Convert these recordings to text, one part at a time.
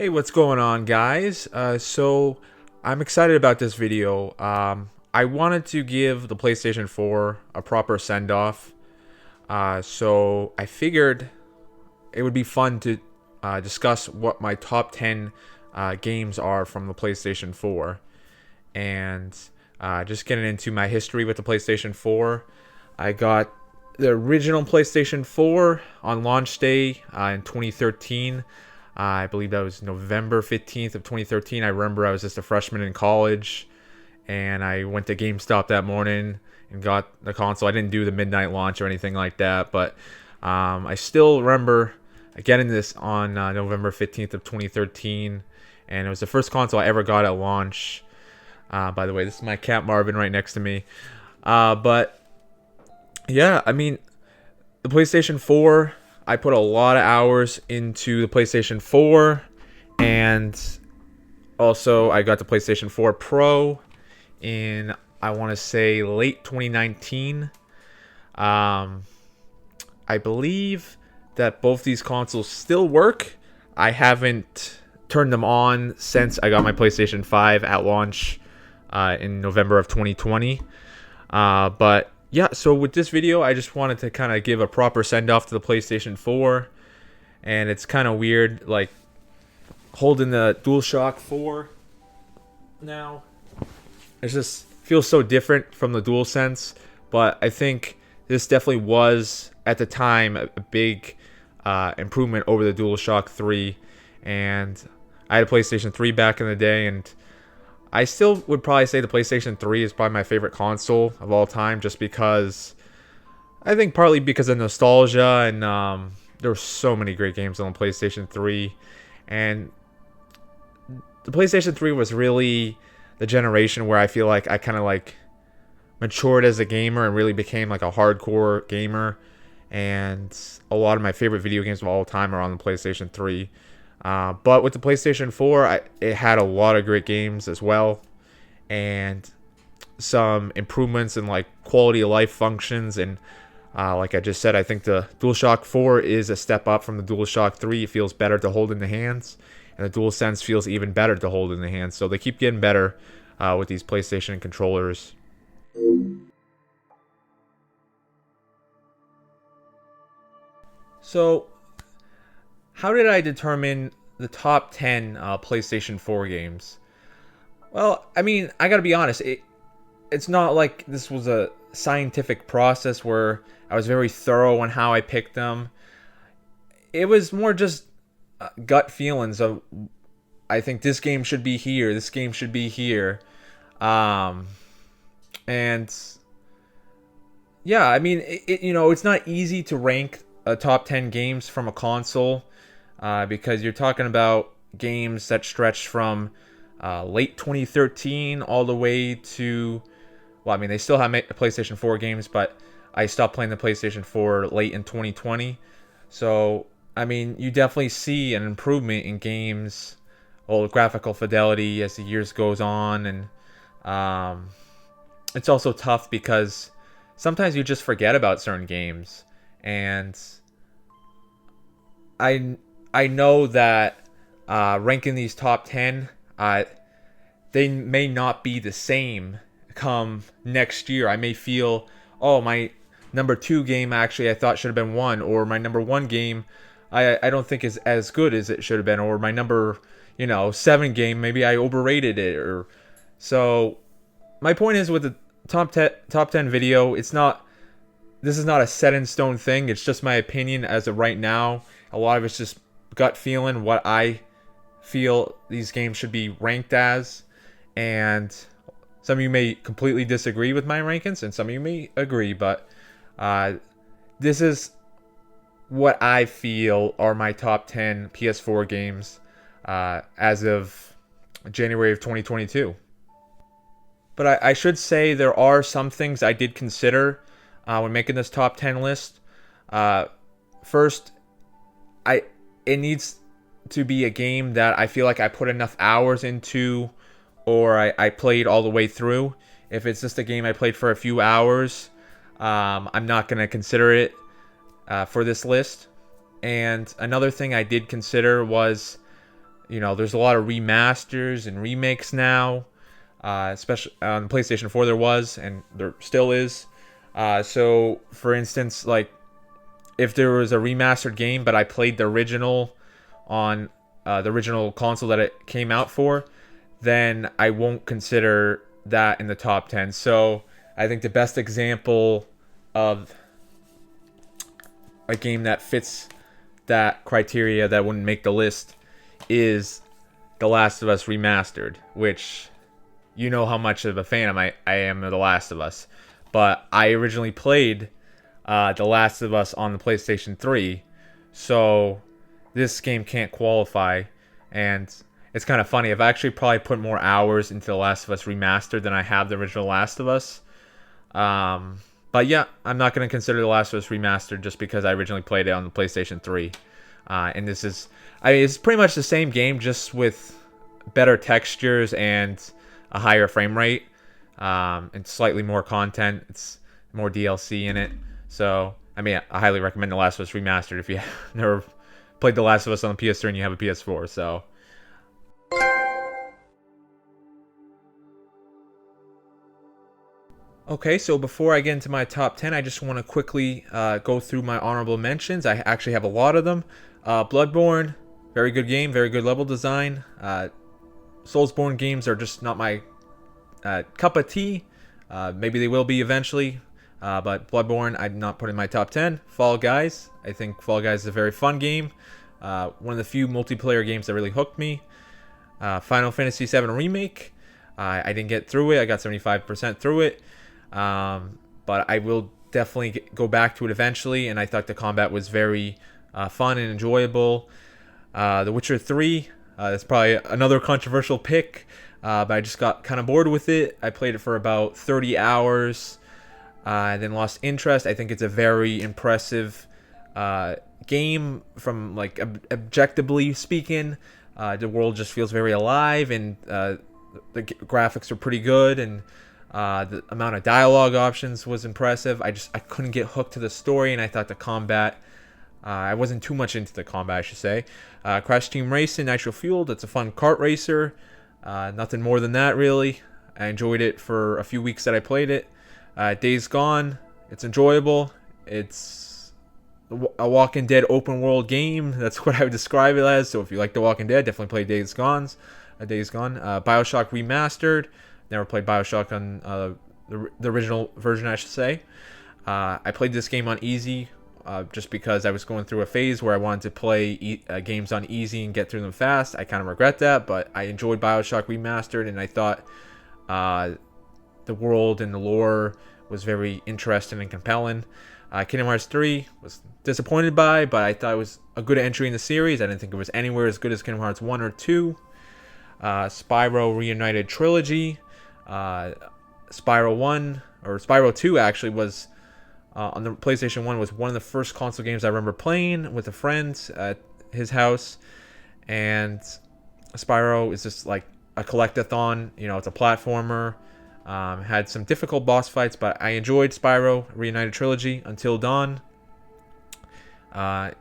Hey, what's going on, guys? So I'm excited about this video. I wanted to give the PlayStation 4 a proper send-off. So I figured it would be fun to discuss what my top 10 games are from the PlayStation 4. And just getting into my history with the PlayStation 4. I got the original PlayStation 4 on launch day in 2013. I believe that was November 15th of 2013. I remember I was just a freshman in college, and I went to GameStop that morning and got the console. I didn't do the midnight launch or anything like that, but I still remember getting this on November 15th of 2013, and it was the first console I ever got at launch. By the way, this is my cat Marvin right next to me. But yeah, I mean, the PlayStation 4, I put a lot of hours into the PlayStation 4, and also I got the PlayStation 4 Pro in, I want to say, late 2019. I believe that both these consoles still work. I haven't turned them on since I got my PlayStation 5 at launch in November of 2020. But yeah, so with this video, I just wanted to kind of give a proper send-off to the PlayStation 4. And it's kind of weird, like, holding the DualShock 4 now. It just feels so different from the DualSense. But I think this definitely was, at the time, a big improvement over the DualShock 3. And I had a PlayStation 3 back in the day, and I still would probably say the PlayStation 3 is probably my favorite console of all time, just because, I think partly because of nostalgia, and there were so many great games on the PlayStation 3. And the PlayStation 3 was really the generation where I feel like I kind of like matured as a gamer and really became like a hardcore gamer. And a lot of my favorite video games of all time are on the PlayStation 3. But with the PlayStation 4, it had a lot of great games as well, and some improvements in like quality of life functions. And like I just said, I think the DualShock 4 is a step up from the DualShock 3. It feels better to hold in the hands, and the DualSense feels even better to hold in the hands. So they keep getting better with these PlayStation controllers. So, how did I determine the top 10 PlayStation 4 games? Well, I mean, I gotta be honest. It's not like this was a scientific process where I was very thorough on how I picked them. It was more just gut feelings of, I think this game should be here, this game should be here. And yeah, I mean, it's not easy to rank a top 10 games from a console. Because you're talking about games that stretch from late 2013 all the way to, well, I mean, they still have PlayStation 4 games, but I stopped playing the PlayStation 4 late in 2020. So, I mean, you definitely see an improvement in games, well, graphical fidelity as the years goes on. And it's also tough because sometimes you just forget about certain games. And I know that ranking these top 10, they may not be the same come next year. I may feel, oh, my number 2 game actually I thought should have been 1, or my number 1 game I don't think is as good as it should have been, or my number 7 game, maybe I overrated it. Or so my point is, with the top 10 video, this is not a set in stone thing. It's just my opinion as of right now. A lot of it's just gut feeling, what I feel these games should be ranked as. And some of you may completely disagree with my rankings, and some of you may agree, but this is what I feel are my top 10 PS4 games as of January of 2022. But I should say there are some things I did consider when making this top 10 list. First, it needs to be a game that I feel like I put enough hours into, or I played all the way through. If it's just a game I played for a few hours, I'm not going to consider it for this list. And another thing I did consider was There's a lot of remasters and remakes now, especially on PlayStation 4 there was, and there still is. So, for instance, like, if there was a remastered game, but I played the original on the original console that it came out for, then I won't consider that in the top 10. So, I think the best example of a game that fits that criteria that wouldn't make the list is The Last of Us Remastered, which you know how much of a fan I am of The Last of Us. But I originally played The Last of Us on the PlayStation 3, so this game can't qualify. And it's kind of funny. I've actually probably put more hours into The Last of Us Remastered than I have the original Last of Us. But yeah, I'm not going to consider The Last of Us Remastered just because I originally played it on the PlayStation 3. And it's pretty much the same game, just with better textures and a higher frame rate, and slightly more content. It's more DLC in it. So, I highly recommend The Last of Us Remastered if you never played The Last of Us on the PS3 and you have a PS4. So, okay, so before I get into my top 10, I just want to quickly go through my honorable mentions. I actually have a lot of them. Bloodborne, very good game, very good level design. Soulsborne games are just not my cup of tea. Maybe they will be eventually. But Bloodborne, I'm not putting in my top 10. Fall Guys, I think Fall Guys is a very fun game. One of the few multiplayer games that really hooked me. Final Fantasy VII Remake. I didn't get through it. I got 75% through it. But I will definitely go back to it eventually. And I thought the combat was very fun and enjoyable. The Witcher 3. That's probably another controversial pick. But I just got kind of bored with it. I played it for about 30 hours. And then lost interest. I think it's a very impressive game from, like, objectively speaking. The world just feels very alive, and the graphics are pretty good, and the amount of dialogue options was impressive. I couldn't get hooked to the story, and I thought the combat, I wasn't too much into the combat, I should say. Crash Team Racing, Nitro Fueled, it's a fun kart racer. Nothing more than that, really. I enjoyed it for a few weeks that I played it. Days Gone, it's enjoyable. It's a Walking Dead open world game. That's what I would describe it as. So if you like The Walking Dead, definitely play Days Gone. BioShock Remastered. Never played BioShock on the original version, I should say. I played this game on easy just because I was going through a phase where I wanted to play games on easy and get through them fast. I kind of regret that, but I enjoyed BioShock Remastered, and I thought the world and the lore was very interesting and compelling. Kingdom Hearts 3 was disappointed by, but I thought it was a good entry in the series. I didn't think it was anywhere as good as Kingdom Hearts 1 or 2. Spyro Reunited Trilogy. Spyro 1, or Spyro 2 actually, was on the PlayStation 1, was one of the first console games I remember playing with a friend at his house. And Spyro is just like a collectathon. It's a platformer. Had some difficult boss fights, but I enjoyed Spyro Reunited Trilogy Until Dawn.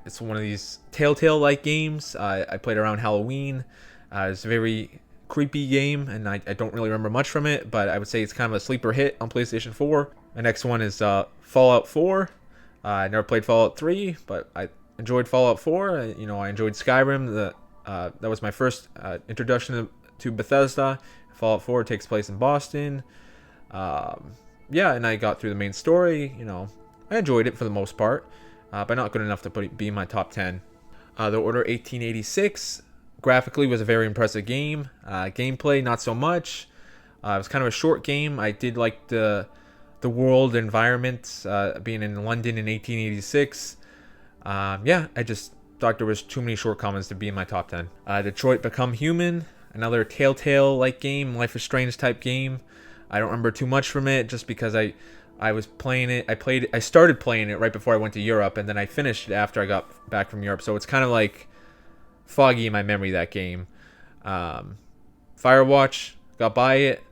It's one of these Telltale-like games. I played around Halloween. It's a very creepy game, and I don't really remember much from it, but I would say it's kind of a sleeper hit on PlayStation 4. My next one is Fallout 4. I never played Fallout 3, but I enjoyed Fallout 4. I enjoyed Skyrim. That was my first introduction to Bethesda. Fallout 4 takes place in Boston. And I got through the main story. I enjoyed it for the most part, but not good enough to be in my top 10. The Order 1886 graphically was a very impressive game. Gameplay, not so much. It was kind of a short game. I did like the world environment, being in London in 1886. I just thought there was too many shortcomings to be in my top 10. Detroit Become Human. Another Telltale-like game, Life is Strange type game. I don't remember too much from it just because I was playing it. I started playing it right before I went to Europe, and then I finished it after I got back from Europe. So it's kind of like foggy in my memory, that game. Firewatch, got by it.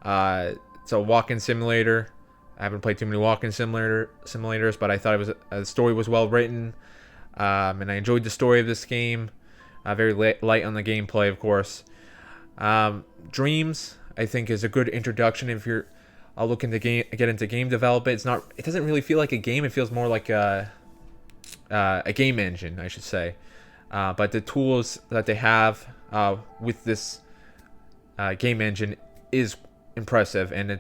It's a walk-in simulator. I haven't played too many walk-in simulators, but I thought the story was well written, and I enjoyed the story of this game. Very light on the gameplay, of course. Dreams, I think, is a good introduction if you're looking to get into game development. It doesn't really feel like a game. It feels more like a game engine, I should say. But the tools that they have with this game engine is impressive, and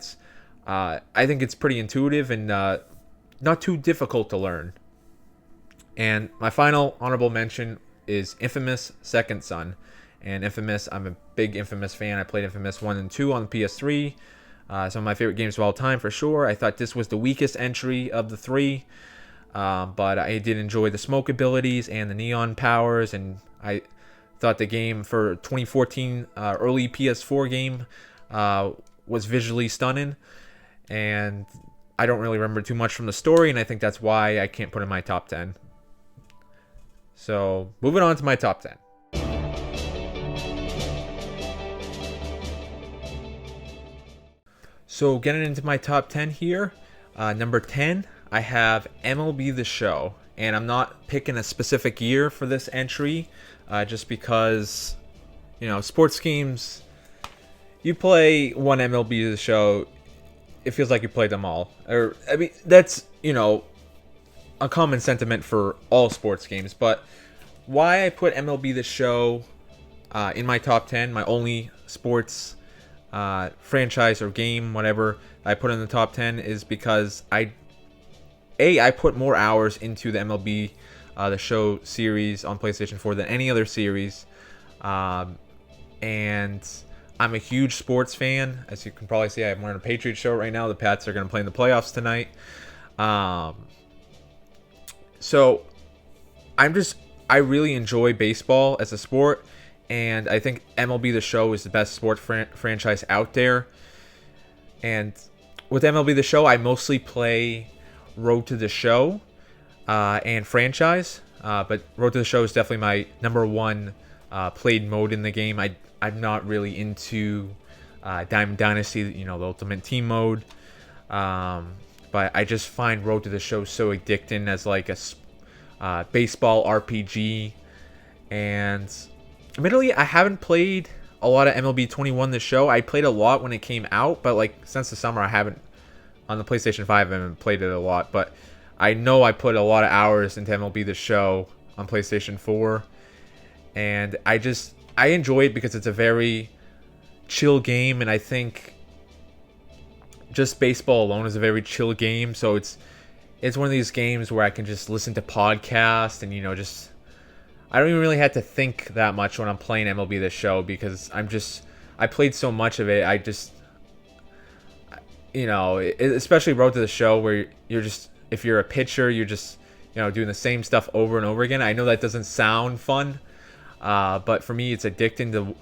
I think it's pretty intuitive and not too difficult to learn. And my final honorable mention is Infamous Second Son. And Infamous, I'm a big Infamous fan. I played Infamous 1 and 2 on the PS3. Some of my favorite games of all time for sure. I thought this was the weakest entry of the three. But I did enjoy the smoke abilities and the neon powers. And I thought the game for 2014 early PS4 game was visually stunning. And I don't really remember too much from the story. And I think that's why I can't put it in my top 10. So moving on to my top 10. So getting into my top 10 here, number 10, I have MLB The Show. And I'm not picking a specific year for this entry, just because, sports games, you play one MLB The Show, it feels like you played them all. That's, a common sentiment for all sports games. But why I put MLB The Show in my top 10, my only sports franchise or game, whatever I put in the top 10, is because I put more hours into the MLB The Show series on PlayStation 4 than any other series, and I'm a huge sports fan. As you can probably see, I'm wearing a Patriots shirt right now. The Pats are going to play in the playoffs tonight, so I really enjoy baseball as a sport. And I think MLB The Show is the best sports franchise out there. And with MLB The Show, I mostly play Road to the Show and franchise. But Road to the Show is definitely my number one played mode in the game. I'm not really into Diamond Dynasty, the Ultimate Team mode. But I just find Road to the Show so addicting as like a baseball RPG. And admittedly, I haven't played a lot of MLB 21 The Show. I played a lot when it came out, but like since the summer, I haven't, on the PlayStation 5, I haven't played it a lot. But I know I put a lot of hours into MLB The Show on PlayStation 4, and I enjoy it because it's a very chill game, and I think just baseball alone is a very chill game. So it's one of these games where I can just listen to podcasts and I don't even really have to think that much when I'm playing MLB The Show, because I played so much of it. Especially Road to the Show, where if you're a pitcher, you're just, doing the same stuff over and over again. I know that doesn't sound fun, but for me, it's addicting to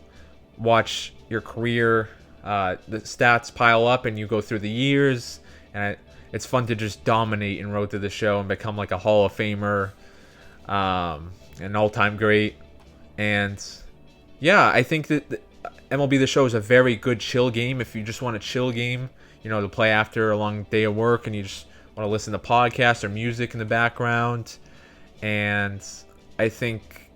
watch your career, the stats pile up and you go through the years, and it's fun to just dominate in Road to the Show and become like a Hall of Famer, an all-time great. And yeah, I think that MLB The Show is a very good chill game if you just want a chill game, to play after a long day of work and you just want to listen to podcasts or music in the background. And I think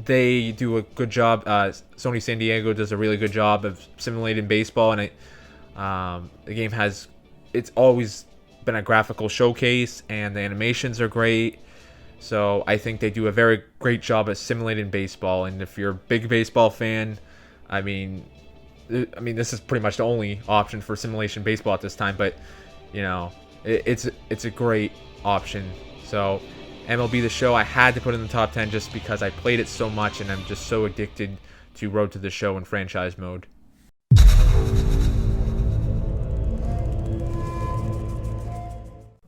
they do a good job. Sony San Diego does a really good job of simulating baseball, and the game it's always been a graphical showcase, and the animations are great. So I think they do a very great job at simulating baseball. And if you're a big baseball fan, I mean, this is pretty much the only option for simulation baseball at this time. But it's a great option. So MLB The Show, I had to put in the top 10 just because I played it so much, and I'm just so addicted to Road to the Show in franchise mode.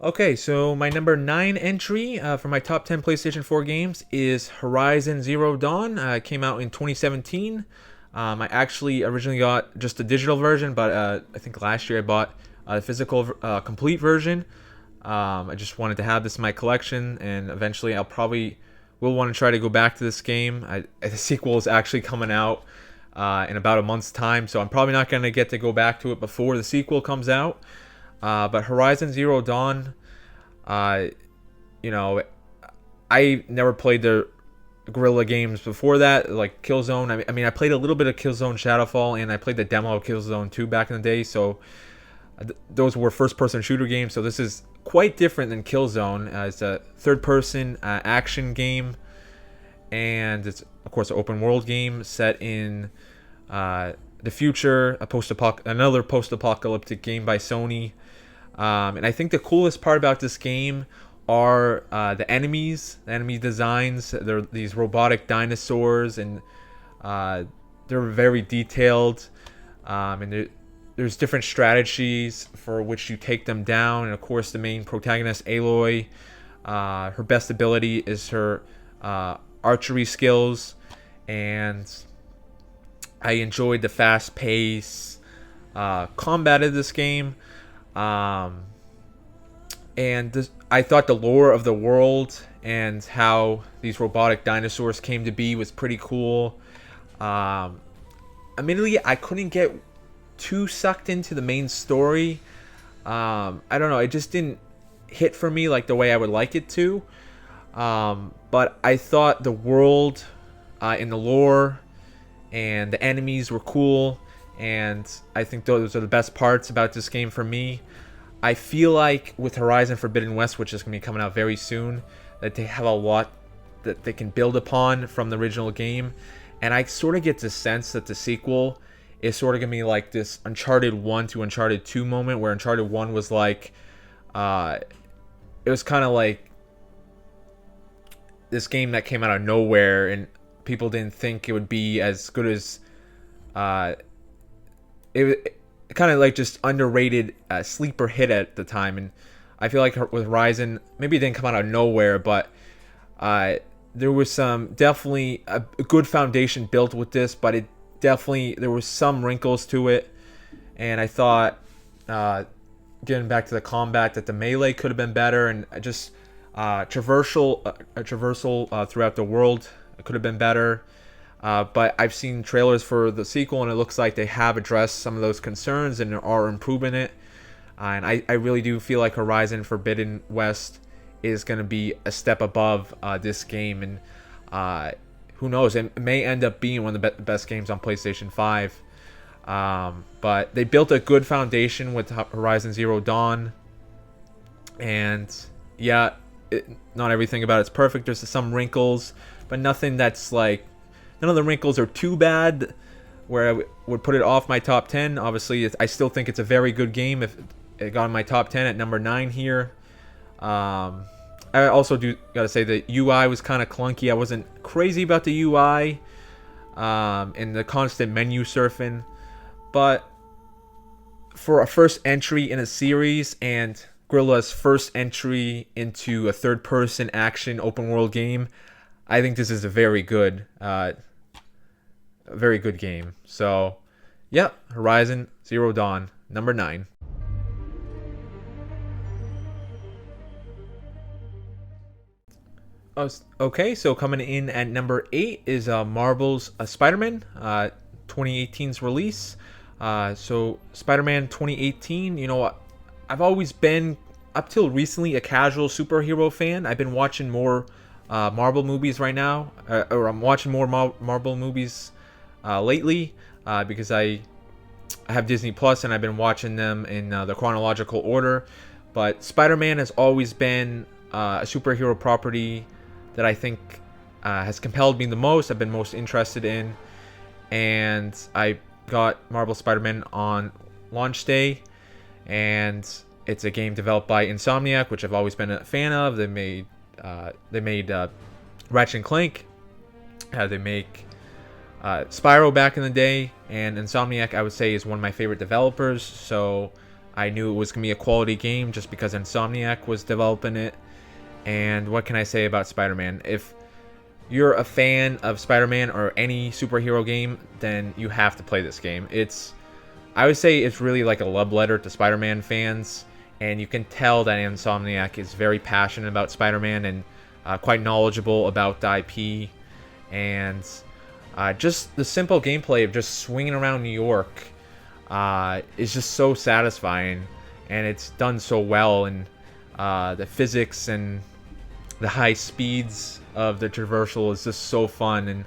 Okay, so my number 9 entry for my top 10 PlayStation 4 games is Horizon Zero Dawn. It came out in 2017. I actually originally got just the digital version, but I think last year I bought the physical complete version. I just wanted to have this in my collection, and eventually I'll probably will want to try to go back to this game. The sequel is actually coming out in about a month's time, so I'm probably not going to get to go back to it before the sequel comes out. But Horizon Zero Dawn, I never played the Guerrilla games before that, like Killzone. I mean, I played a little bit of Killzone Shadowfall, and I played the demo of Killzone 2 back in the day. So those were first-person shooter games. So this is quite different than Killzone. It's a third-person action game, and it's of course an open-world game set in the future. Another post-apocalyptic game by Sony. And I think the coolest part about this game are the enemy designs. They're these robotic dinosaurs, and they're very detailed. And there's different strategies for which you take them down. And of course, the main protagonist, Aloy, her best ability is her archery skills, and I enjoyed the fast-paced combat of this game. I thought the lore of the world and how these robotic dinosaurs came to be was pretty cool. Admittedly, I couldn't get too sucked into the main story. I don't know, it just didn't hit for me like the way I would like it to. But I thought the world and the lore and the enemies were cool, and I think those are the best parts about this game for me. I feel like with Horizon Forbidden West, which is going to be coming out very soon, that they have a lot that they can build upon from the original game. And I sort of get the sense that the sequel is sort of going to be like this Uncharted 1 to Uncharted 2 moment, where Uncharted 1 was like, it was kind of like this game that came out of nowhere, and people didn't think it would be as good as it kind of like just underrated sleeper hit at the time. And I feel like with Horizon, maybe it didn't come out of nowhere, but there was definitely a good foundation built with this, but there was some wrinkles to it. And I thought, getting back to the combat, that the melee could have been better, and just traversal throughout the world could have been better. But I've seen trailers for the sequel, and it looks like they have addressed some of those concerns and are improving it. And I really do feel like Horizon Forbidden West is going to be a step above this game. And who knows, it may end up being one of the best games on PlayStation 5. But they built a good foundation with Horizon Zero Dawn. And yeah, not everything about it's perfect. There's some wrinkles, but nothing that's like... None of the wrinkles are too bad where I would put it off my top 10. Obviously, I still think it's a very good game. If it got in my top 10 at number 9 here. I also gotta say the UI was kind of clunky. I wasn't crazy about the UI and the constant menu surfing. But for a first entry in a series, and Guerrilla's first entry into a third-person action open-world game, I think this is a very good game. So, yeah, Horizon Zero Dawn, number 9. Okay, so coming in at number 8 is Marvel's Spider-Man, 2018's release. So, Spider-Man 2018, you know, I've always been, up till recently, a casual superhero fan. I've been watching more Marvel movies right now, or I'm watching more Marvel movies lately, because I have Disney Plus, and I've been watching them in the chronological order. But Spider-Man has always been a superhero property that I think has compelled me the most, I've been most interested in. And I got Marvel Spider-Man on launch day, and it's a game developed by Insomniac, which I've always been a fan of. They made Ratchet and Clank. They make Spyro back in the day, and Insomniac, I would say, is one of my favorite developers. So I knew it was gonna be a quality game just because Insomniac was developing it. And what can I say about Spider-Man? If you're a fan of Spider-Man or any superhero game, then you have to play this game. I would say it's really like a love letter to Spider-Man fans, and you can tell that Insomniac is very passionate about Spider-Man and quite knowledgeable about the IP. And just the simple gameplay of just swinging around New York is just so satisfying, and it's done so well. And the physics and the high speeds of the traversal is just so fun, and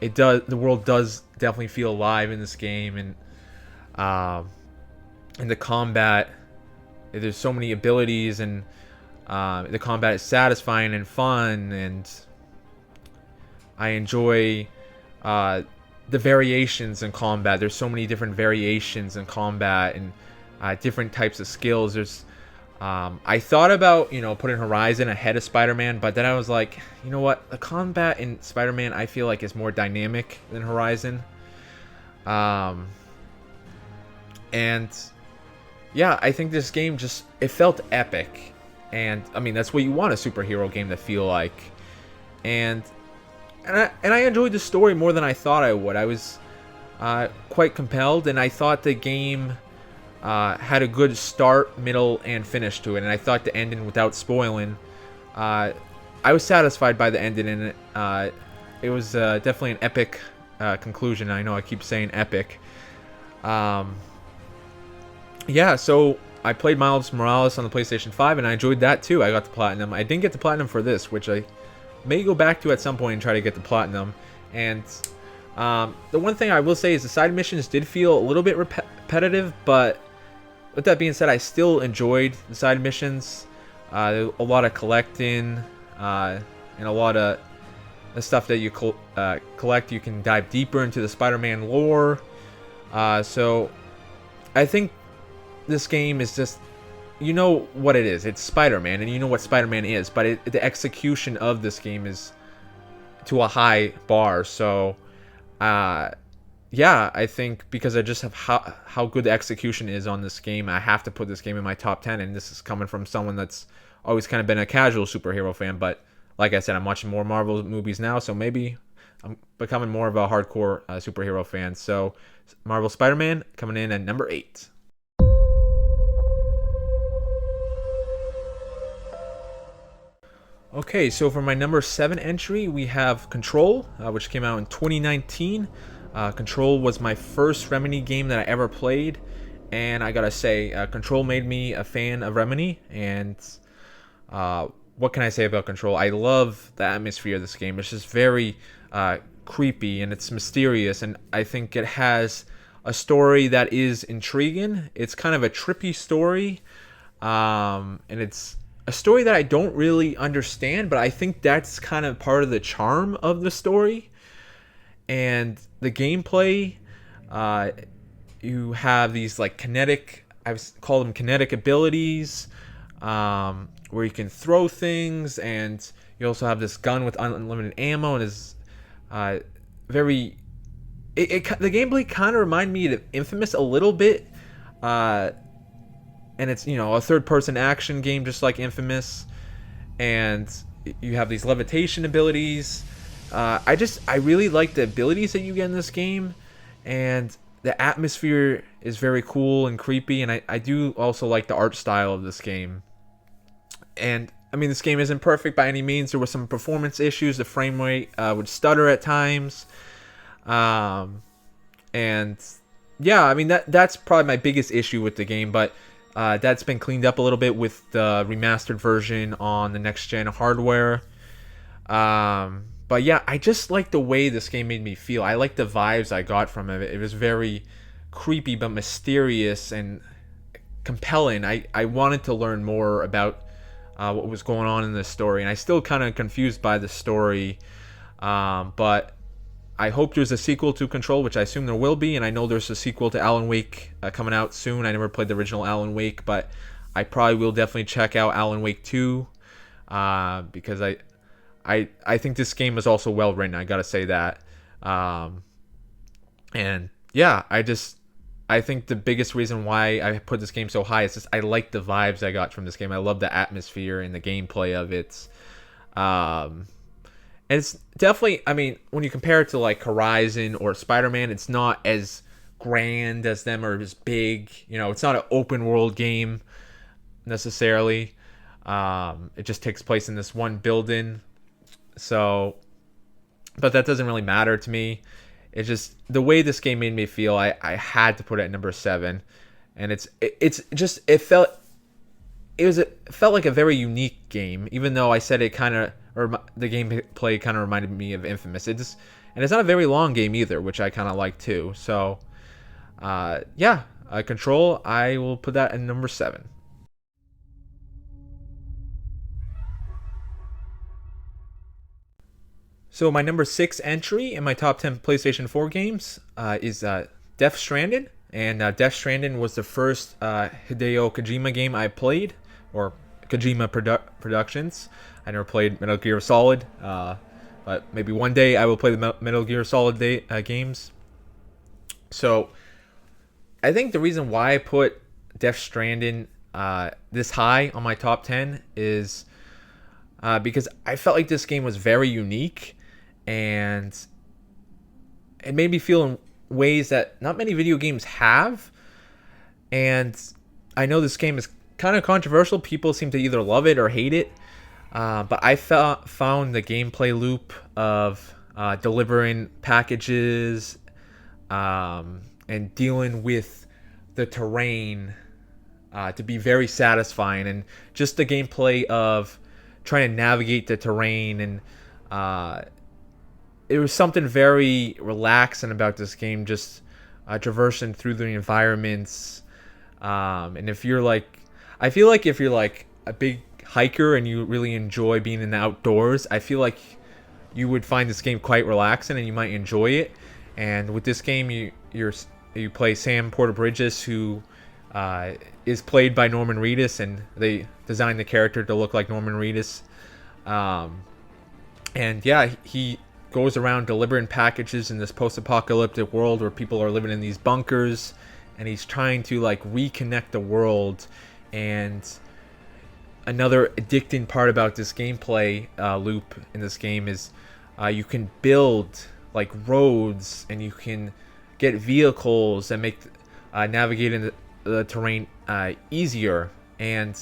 the world does definitely feel alive in this game, and in the combat, there's so many abilities, and the combat is satisfying and fun, and I enjoy the variations in combat. There's so many different variations in combat, and different types of skills. There's I thought about, putting Horizon ahead of Spider-Man, but then I was like, you know what? The combat in Spider-Man, I feel like, is more dynamic than Horizon. And yeah, I think this game it felt epic. And I mean, that's what you want a superhero game to feel like. And I enjoyed the story more than I thought I would. I was quite compelled, and I thought the game had a good start, middle, and finish to it. And I thought the ending, without spoiling, I was satisfied by the ending, and it was definitely an epic conclusion. I know I keep saying epic. Yeah, so I played Miles Morales on the PlayStation 5, and I enjoyed that too. I got the Platinum. I didn't get the Platinum for this, which I may go back to at some point and try to get the Platinum. And the one thing I will say is the side missions did feel a little bit repetitive, but with that being said, I still enjoyed the side missions. A lot of collecting, and a lot of the stuff that you collect. You can dive deeper into the Spider-Man lore. So I think this game is just, you know what it is. It's Spider-Man, and you know what Spider-Man is, but the execution of this game is to a high bar. So yeah, I think because I just have how good the execution is on this game, I have to put this game in my top 10, and this is coming from someone that's always kind of been a casual superhero fan, but like I said, I'm watching more Marvel movies now, so maybe I'm becoming more of a hardcore superhero fan. So Marvel Spider-Man coming in at number 8. Okay, so for my number 7 entry, we have Control, which came out in 2019. Control was my first Remedy game that I ever played, and I gotta say, Control made me a fan of Remedy. And what can I say about Control? I love the atmosphere of this game. It's just very creepy, and it's mysterious, and I think it has a story that is intriguing. It's kind of a trippy story, and it's a story that I don't really understand, but I think that's kind of part of the charm of the story. And the gameplay, you have these like kinetic, I call them kinetic abilities, where you can throw things, and you also have this gun with unlimited ammo, and is very. The gameplay kind of reminded me of Infamous a little bit, and it's a third-person action game just like Infamous, and you have these levitation abilities. I really like the abilities that you get in this game, and the atmosphere is very cool and creepy, and I do also like the art style of this game. And I mean, this game isn't perfect by any means. There were some performance issues. The frame rate would stutter at times, and yeah, I mean that's probably my biggest issue with the game, but that's been cleaned up a little bit with the remastered version on the next gen hardware. But yeah, I just like the way this game made me feel. I like the vibes I got from it. It was very creepy but mysterious and compelling. I wanted to learn more about what was going on in this story, and I still kind of confused by the story. But I hope there's a sequel to Control, which I assume there will be, and I know there's a sequel to Alan Wake coming out soon. I never played the original Alan Wake, but I probably will definitely check out Alan Wake 2, because I think this game is also well written. I gotta say that. And yeah, I think the biggest reason why I put this game so high is just I like the vibes I got from this game. I love the atmosphere and the gameplay of it. And it's definitely, I mean, when you compare it to like Horizon or Spider-Man, it's not as grand as them or as big. It's not an open world game necessarily. It just takes place in this one building. So, but that doesn't really matter to me. It's just the way this game made me feel. I had to put it at number 7, and it it felt like a very unique game, even though I said it kind of, or the gameplay kind of reminded me of Infamous. And it's not a very long game either, which I kind of like too. So, yeah, Control, I will put that in number 7. So my number 6 entry in my top 10 PlayStation 4 games is Death Stranding. And Death Stranding was the first Hideo Kojima game I played, or Kojima Productions. I never played Metal Gear Solid, but maybe one day I will play the Metal Gear Solid games. So I think the reason why I put Death Stranding this high on my top 10 is because I felt like this game was very unique, and it made me feel in ways that not many video games have. And I know this game is kind of controversial. People seem to either love it or hate it. But I found the gameplay loop of delivering packages and dealing with the terrain to be very satisfying. And just the gameplay of trying to navigate the terrain, and it was something very relaxing about this game, just traversing through the environments. And if you're like, I feel like if you're like a big hiker and you really enjoy being in the outdoors, I feel like you would find this game quite relaxing and you might enjoy it. And with this game, you play Sam Porter Bridges, who is played by Norman Reedus, and they designed the character to look like Norman Reedus. And yeah, he goes around delivering packages in this post-apocalyptic world where people are living in these bunkers, and he's trying to like reconnect the world. And another addicting part about this gameplay loop in this game is you can build like roads, and you can get vehicles and make navigating the terrain easier. And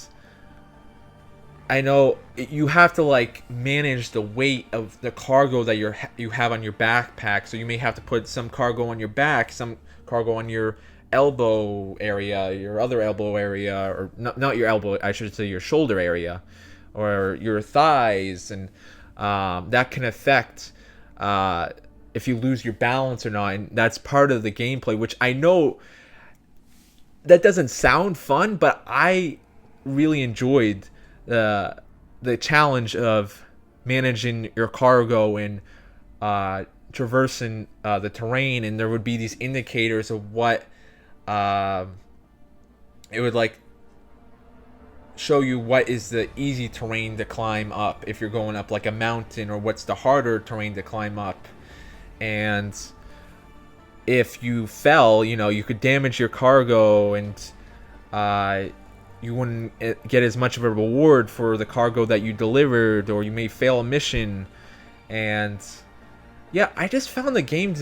I know you have to like manage the weight of the cargo that you have on your backpack. So you may have to put some cargo on your back, some cargo on your elbow area, your other elbow area, or not your elbow, I should say your shoulder area, or your thighs, and that can affect if you lose your balance or not. And that's part of the gameplay, which I know that doesn't sound fun, but I really enjoyed the challenge of managing your cargo and traversing the terrain. And there would be these indicators of what it would like show you what is the easy terrain to climb up if you're going up like a mountain, or what's the harder terrain to climb up. And if you fell, you could damage your cargo, and you wouldn't get as much of a reward for the cargo that you delivered, or you may fail a mission. And yeah, I just found the game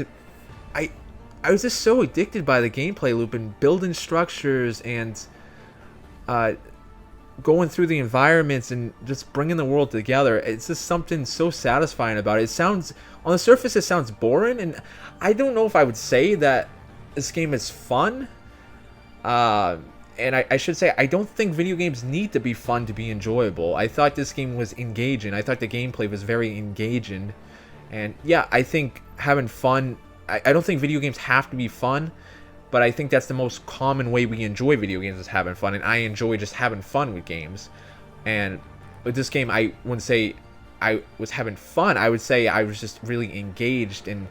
I was just so addicted by the gameplay loop and building structures and going through the environments and just bringing the world together. It's just something so satisfying about it. It sounds, on the surface, it sounds boring, and I don't know if I would say that this game is fun. And I should say, I don't think video games need to be fun to be enjoyable. I thought this game was engaging. I thought the gameplay was very engaging. And yeah, I think having fun, I don't think video games have to be fun, but I think that's the most common way we enjoy video games, is having fun. And I enjoy just having fun with games. And with this game, I wouldn't say I was having fun. I would say I was just really engaged and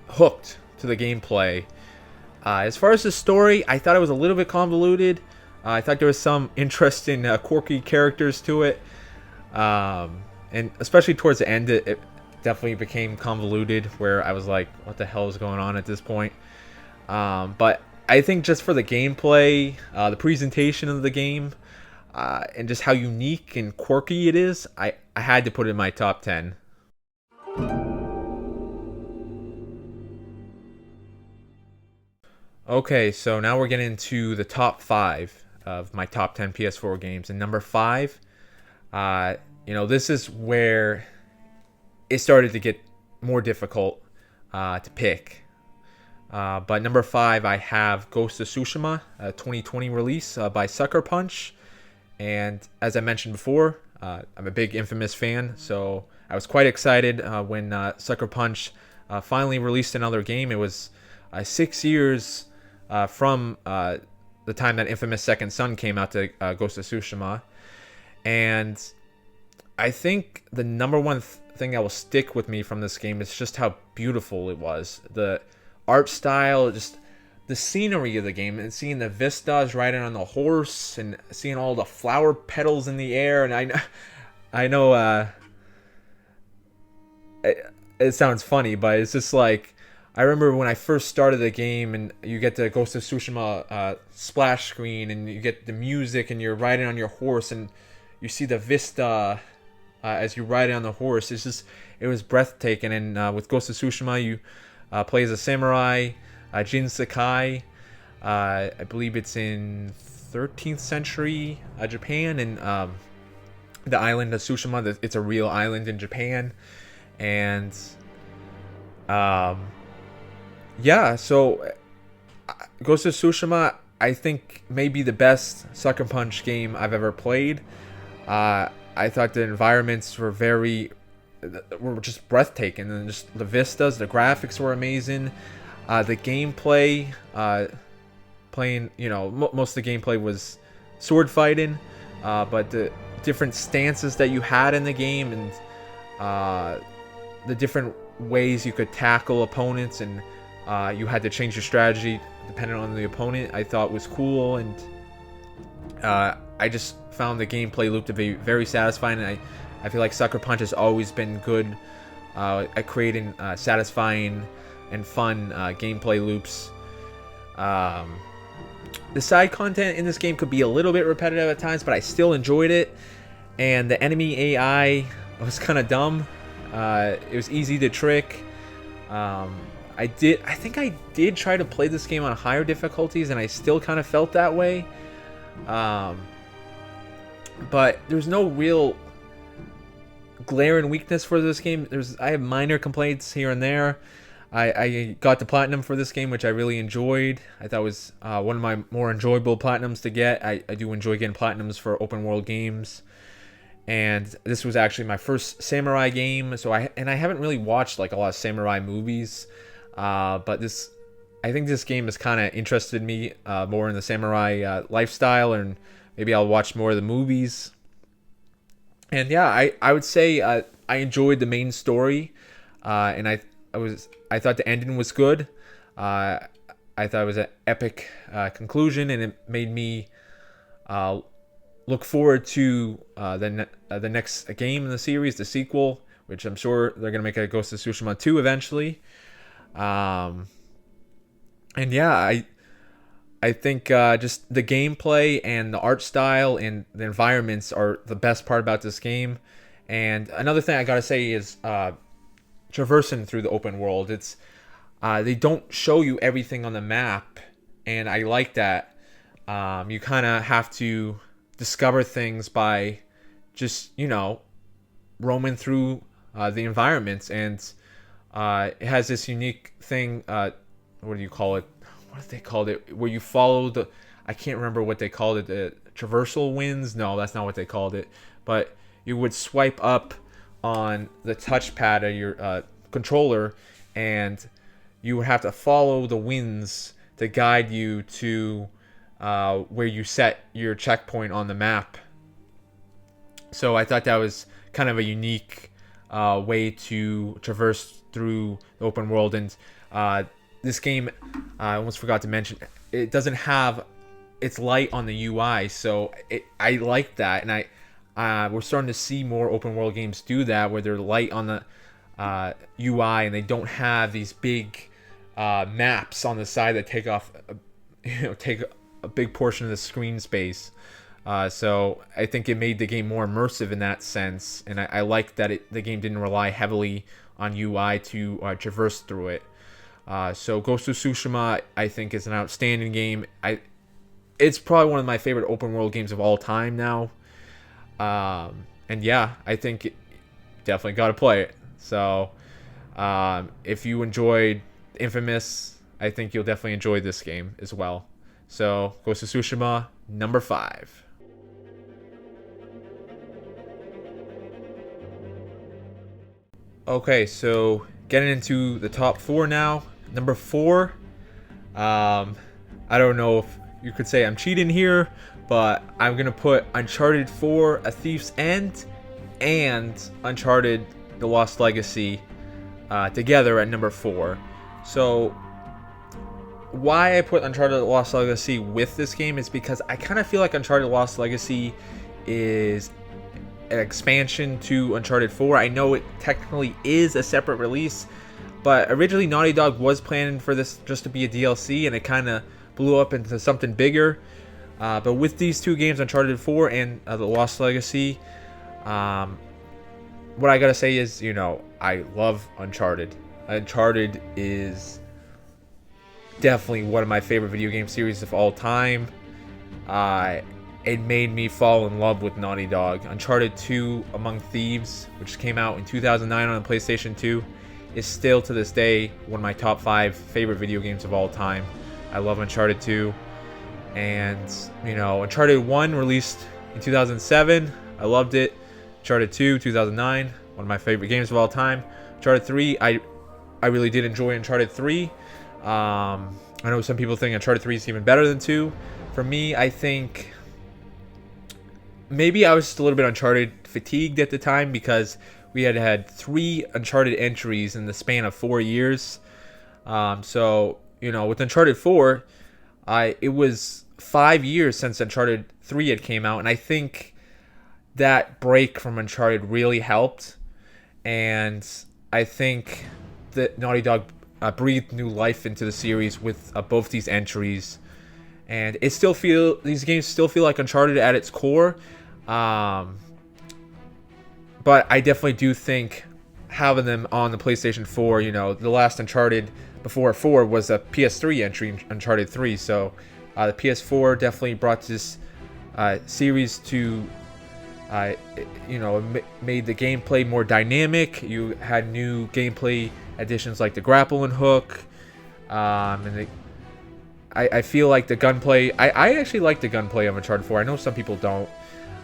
hooked to the gameplay. As far as the story, I thought it was a little bit convoluted. I thought there was some interesting, quirky characters to it. And especially towards the end, it definitely became convoluted, where I was like, what the hell is going on at this point? But I think just for the gameplay, the presentation of the game, and just how unique and quirky it is, I had to put it in my top 10. Okay, so now we're getting into the top 5 of my top 10 PS4 games. And number 5, this is where it started to get more difficult to pick. But number 5, I have Ghost of Tsushima, a 2020 release by Sucker Punch. And as I mentioned before, I'm a big Infamous fan, so I was quite excited when Sucker Punch finally released another game. It was 6 years from the time that Infamous Second Son came out to Ghost of Tsushima. And I think the number one thing that will stick with me from this game is just how beautiful it was. The art style, just the scenery of the game, and seeing the vistas riding on the horse and seeing all the flower petals in the air. And I know it sounds funny, but it's just like, I remember when I first started the game and you get the Ghost of Tsushima splash screen and you get the music and you're riding on your horse and you see the vista as you ride on the horse. It was breathtaking. And with Ghost of Tsushima, you play as a samurai, Jin Sakai. I believe it's in 13th century Japan, and the island of Tsushima, it's a real island in Japan. And yeah, so Ghost of Tsushima, I think, may be the best Sucker Punch game I've ever played. I thought the environments were just breathtaking, and just the vistas, the graphics were amazing. The gameplay, playing, most of the gameplay was sword fighting, but the different stances that you had in the game and the different ways you could tackle opponents, and you had to change your strategy depending on the opponent, I thought was cool. And I just found the gameplay loop to be very satisfying, and I feel like Sucker Punch has always been good at creating satisfying and fun gameplay loops. The side content in this game could be a little bit repetitive at times, but I still enjoyed it. And the enemy AI was kind of dumb. It was easy to trick. I think I did try to play this game on higher difficulties, and I still kind of felt that way. But there's no real glaring weakness for this game. I have minor complaints here and there. I got the platinum for this game, which I really enjoyed. I thought it was one of my more enjoyable platinums to get. I do enjoy getting platinums for open world games. And this was actually my first samurai game, so I haven't really watched like a lot of samurai movies, but I think this game has kind of interested me more in the samurai lifestyle, and maybe I'll watch more of the movies. And yeah, I would say I enjoyed the main story, and I thought the ending was good. I thought it was an epic conclusion, and it made me look forward to the next game in the series, the sequel, which I'm sure they're going to make a Ghost of Tsushima 2 eventually. And yeah, I think just the gameplay and the art style and the environments are the best part about this game. And another thing I got to say is traversing through the open world. It's they don't show you everything on the map, and I like that. You kind of have to discover things by just roaming through the environments. And it has this unique thing, what do you call it, what did they call it, where you follow I can't remember what they called it, the traversal winds. No, that's not what they called it, but you would swipe up on the touchpad of your controller, and you would have to follow the winds to guide you to where you set your checkpoint on the map. So I thought that was kind of a unique way to traverse through the open world. And this game, I almost forgot to mention, it doesn't have its light on the UI, so I like that. And we're starting to see more open world games do that, where they're light on the UI, and they don't have these big maps on the side that take a big portion of the screen space. So I think it made the game more immersive in that sense, and I like that the game didn't rely heavily on UI to traverse through it. So Ghost of Tsushima, I think, is an outstanding game. It's probably one of my favorite open world games of all time now. And yeah, I think definitely got to play it. So if you enjoyed Infamous, I think you'll definitely enjoy this game as well. So, Ghost of Tsushima, number 5. Okay, so getting into the top 4 now. Number 4, I don't know if you could say I'm cheating here, but I'm going to put Uncharted 4, A Thief's End, and Uncharted The Lost Legacy together at number 4. So why I put Uncharted The Lost Legacy with this game is because I kind of feel like Uncharted The Lost Legacy is an expansion to Uncharted 4. I know it technically is a separate release, but originally Naughty Dog was planning for this just to be a DLC, and it kind of blew up into something bigger. But with these two games, Uncharted 4 and The Lost Legacy, what I gotta say is, I love Uncharted. Uncharted is definitely one of my favorite video game series of all time. It made me fall in love with Naughty Dog. Uncharted 2 Among Thieves, which came out in 2009 on the PlayStation 2, is still to this day one of my top 5 favorite video games of all time. I love Uncharted 2. And, Uncharted 1 released in 2007. I loved it. Uncharted 2, 2009, one of my favorite games of all time. Uncharted 3, I really did enjoy Uncharted 3. I know some people think Uncharted 3 is even better than 2. For me, I think maybe I was just a little bit Uncharted fatigued at the time because we had 3 Uncharted entries in the span of 4 years. So, with Uncharted 4, it was 5 years since Uncharted 3 had came out, and I think that break from Uncharted really helped. And I think that Naughty Dog breathed new life into the series with both these entries, and these games still feel like Uncharted at its core. But I definitely do think having them on the PlayStation 4, the last Uncharted before 4 was a PS3 entry, Uncharted 3. So the PS4 definitely brought this series to, made the gameplay more dynamic. You had new gameplay additions like the grapple and hook, and I feel like the gunplay. I actually like the gunplay of Uncharted 4. I know some people don't.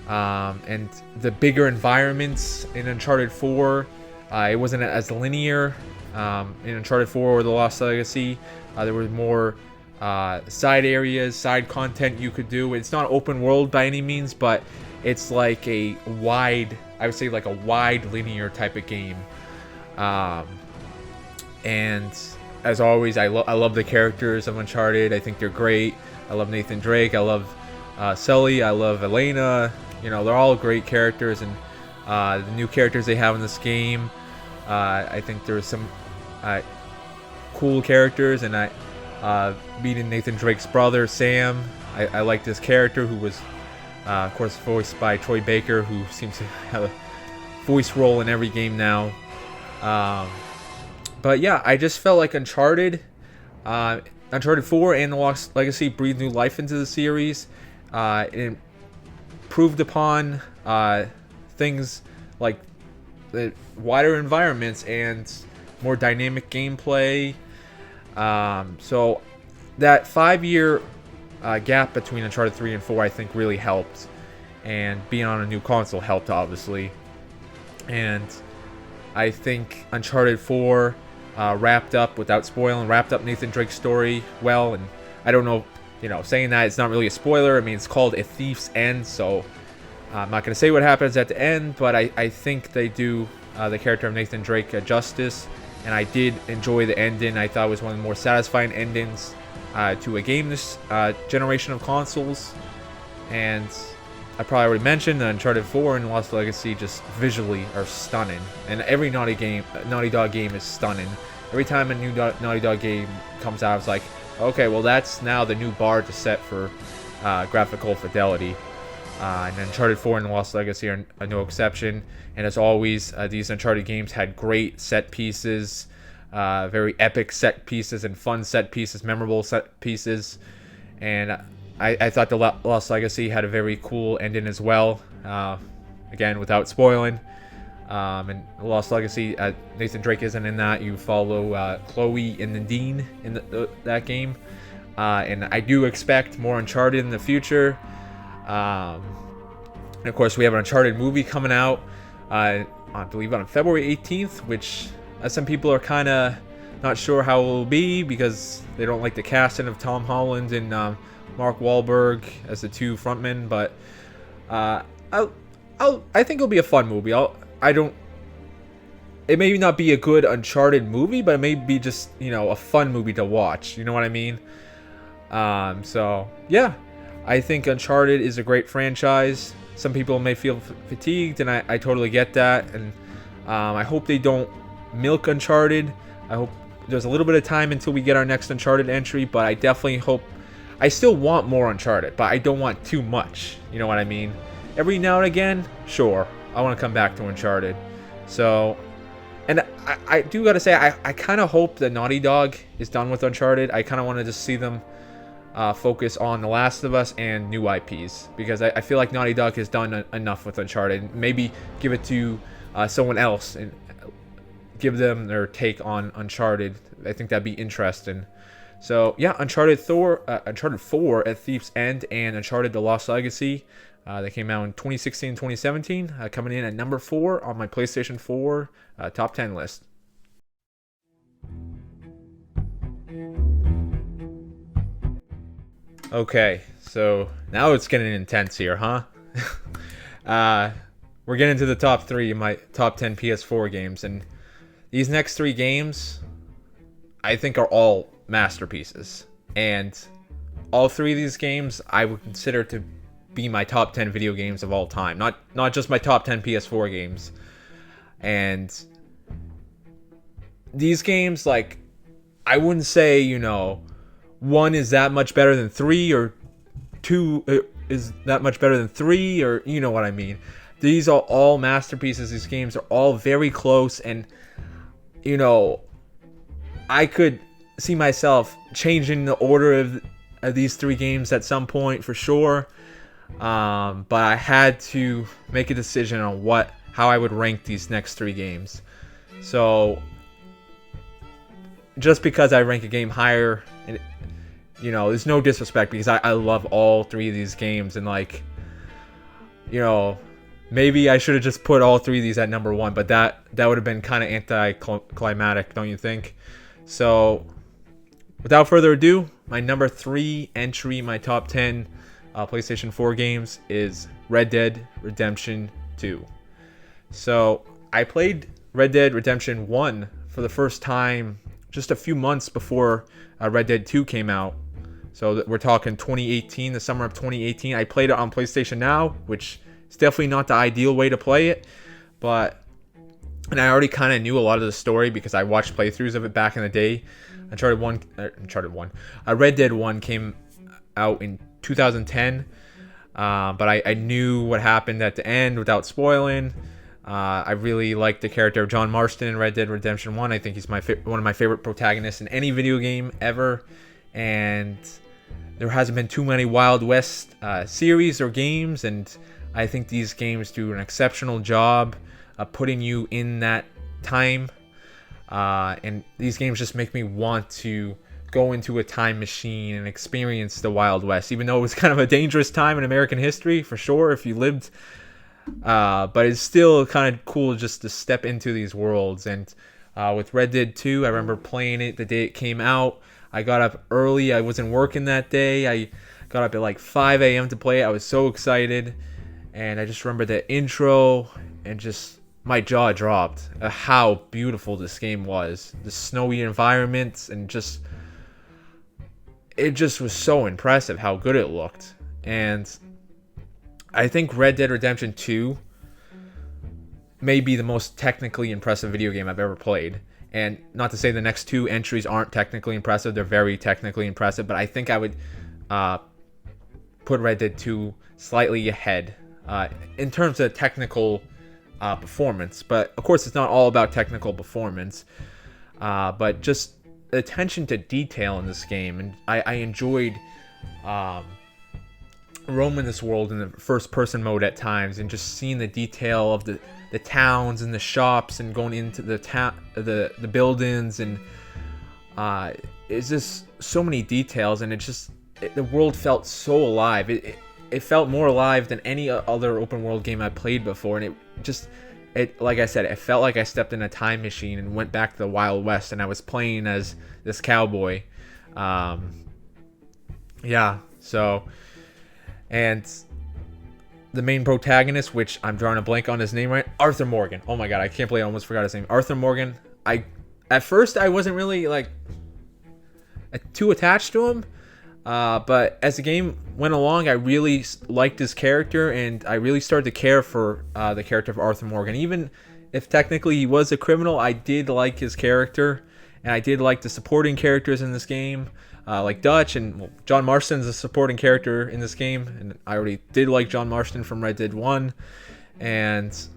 And the bigger environments in Uncharted 4, it wasn't as linear. In Uncharted 4 or The Lost Legacy, there was more side areas, side content you could do. It's not open world by any means, but it's like I would say like a wide linear type of game. And as always, I love the characters of Uncharted. I think they're great. I love Nathan Drake. I love Sully. I love Elena. They're all great characters, and the new characters they have in this game, I think there's some cool characters, and meeting Nathan Drake's brother, Sam. I like this character who was, of course, voiced by Troy Baker, who seems to have a voice role in every game now. But yeah, I just felt like Uncharted 4 and The Lost Legacy breathed new life into the series. It improved upon things like the wider environments and more dynamic gameplay. So that 5-year gap between Uncharted 3 and 4, I think, really helped. And being on a new console helped, obviously. And I think Uncharted 4 wrapped up Nathan Drake's story well. And I don't know, saying that it's not really a spoiler. I mean, it's called A Thief's End, so I'm not going to say what happens at the end, but I think they do the character of Nathan Drake justice. And I did enjoy the ending. I thought it was one of the more satisfying endings to a game this generation of consoles. And I probably already mentioned that Uncharted 4 and Lost Legacy just visually are stunning. And every Naughty Dog game is stunning. Every time a new Naughty Dog game comes out, it's like, okay, well, that's now the new bar to set for graphical fidelity. And Uncharted 4 and Lost Legacy are no exception. And as always, these Uncharted games had great set pieces, very epic set pieces and fun set pieces, memorable set pieces. And I thought the Lost Legacy had a very cool ending as well. Again, without spoiling. And Lost Legacy, Nathan Drake isn't in that. You follow Chloe and Nadine in that game. And I do expect more Uncharted in the future. And of course, we have an Uncharted movie coming out, I believe on February 18th, which some people are kind of not sure how it will be because they don't like the casting of Tom Holland and Mark Wahlberg as the two frontmen. But I think it'll be a fun movie. It may not be a good Uncharted movie, but it may be just, a fun movie to watch. You know what I mean? So yeah, I think Uncharted is a great franchise. Some people may feel fatigued, and I totally get that. And I hope they don't milk Uncharted. I hope there's a little bit of time until we get our next Uncharted entry, but I definitely hope. I still want more Uncharted, but I don't want too much. You know what I mean? Every now and again, sure, I want to come back to Uncharted. So, and I do gotta say, I kind of hope that Naughty Dog is done with Uncharted. I kind of want to just see them focus on The Last of Us and new IPs, because I feel like Naughty Dog has done enough with Uncharted. Maybe give it to someone else and give them their take on Uncharted. I think that'd be interesting. So yeah, Uncharted 4 at Thief's End and Uncharted The Lost Legacy. They came out in 2016 and 2017, coming in at number 4 on my PlayStation 4 top 10 list. Okay, so now it's getting intense here, huh? We're getting to the top 3 of my top 10 PS4 games, and these next 3 games, I think, are all masterpieces. And all 3 of these games I would consider to be my top 10 video games of all time. Not just my top 10 PS4 games. And these games, like, I wouldn't say, 1 is that much better than 3, or 2 is that much better than 3, or you know what I mean. These are all masterpieces. These games are all very close, and I could see myself changing the order of these 3 games at some point for sure. But I had to make a decision on how I would rank these next 3 games. So just because I rank a game higher, and there's no disrespect, because I love all 3 of these games, and maybe I should have just put all 3 of these at number 1, but that would have been kind of anticlimactic, don't you think? So without further ado, my number 3 entry, my top 10 PlayStation 4 games is Red Dead Redemption 2. So I played Red Dead Redemption 1 for the first time just a few months before Red Dead 2 came out. So we're talking 2018, the summer of 2018. I played it on PlayStation Now, which is definitely not the ideal way to play it. And I already kind of knew a lot of the story because I watched playthroughs of it back in the day. Red Dead 1 came out in 2010, but I knew what happened at the end without spoiling. I really like the character of John Marston in Red Dead Redemption 1. I think he's one of my favorite protagonists in any video game ever. And there hasn't been too many Wild West series or games, and I think these games do an exceptional job of putting you in that time. And these games just make me want to go into a time machine and experience the Wild West, even though it was kind of a dangerous time in American history, for sure, if you lived. But it's still kind of cool just to step into these worlds. And with Red Dead 2, I remember playing it the day it came out. I got up early. I wasn't working that day. I got up at like 5 a.m. to play it. I was so excited. And I just remember the intro, and just my jaw dropped at how beautiful this game was. The snowy environments, and it just was so impressive how good it looked. And I think Red Dead Redemption 2 may be the most technically impressive video game I've ever played. And not to say the next 2 entries aren't technically impressive. They're very technically impressive. But I think I would put Red Dead 2 slightly ahead in terms of technical performance. But of course, it's not all about technical performance. But just attention to detail in this game. And I enjoyed roaming this world in the first person mode at times, and just seeing the detail of the towns and the shops, and going into the buildings, and it's just so many details, and the world felt so alive. It felt more alive than any other open world game I played before, and it like I said, it felt like I stepped in a time machine and went back to the Wild West, and I was playing as this cowboy. So, and the main protagonist, which I'm drawing a blank on his name right, Arthur Morgan. Oh my god, I can't believe I almost forgot his name. Arthur Morgan. At first I wasn't really like too attached to him, but as the game went along, I really liked his character, and I really started to care for the character of Arthur Morgan. Even if technically he was a criminal, I did like his character, and I did like the supporting characters in this game, like Dutch, and John Marston's a supporting character in this game, and I already did like John Marston from Red Dead 1. And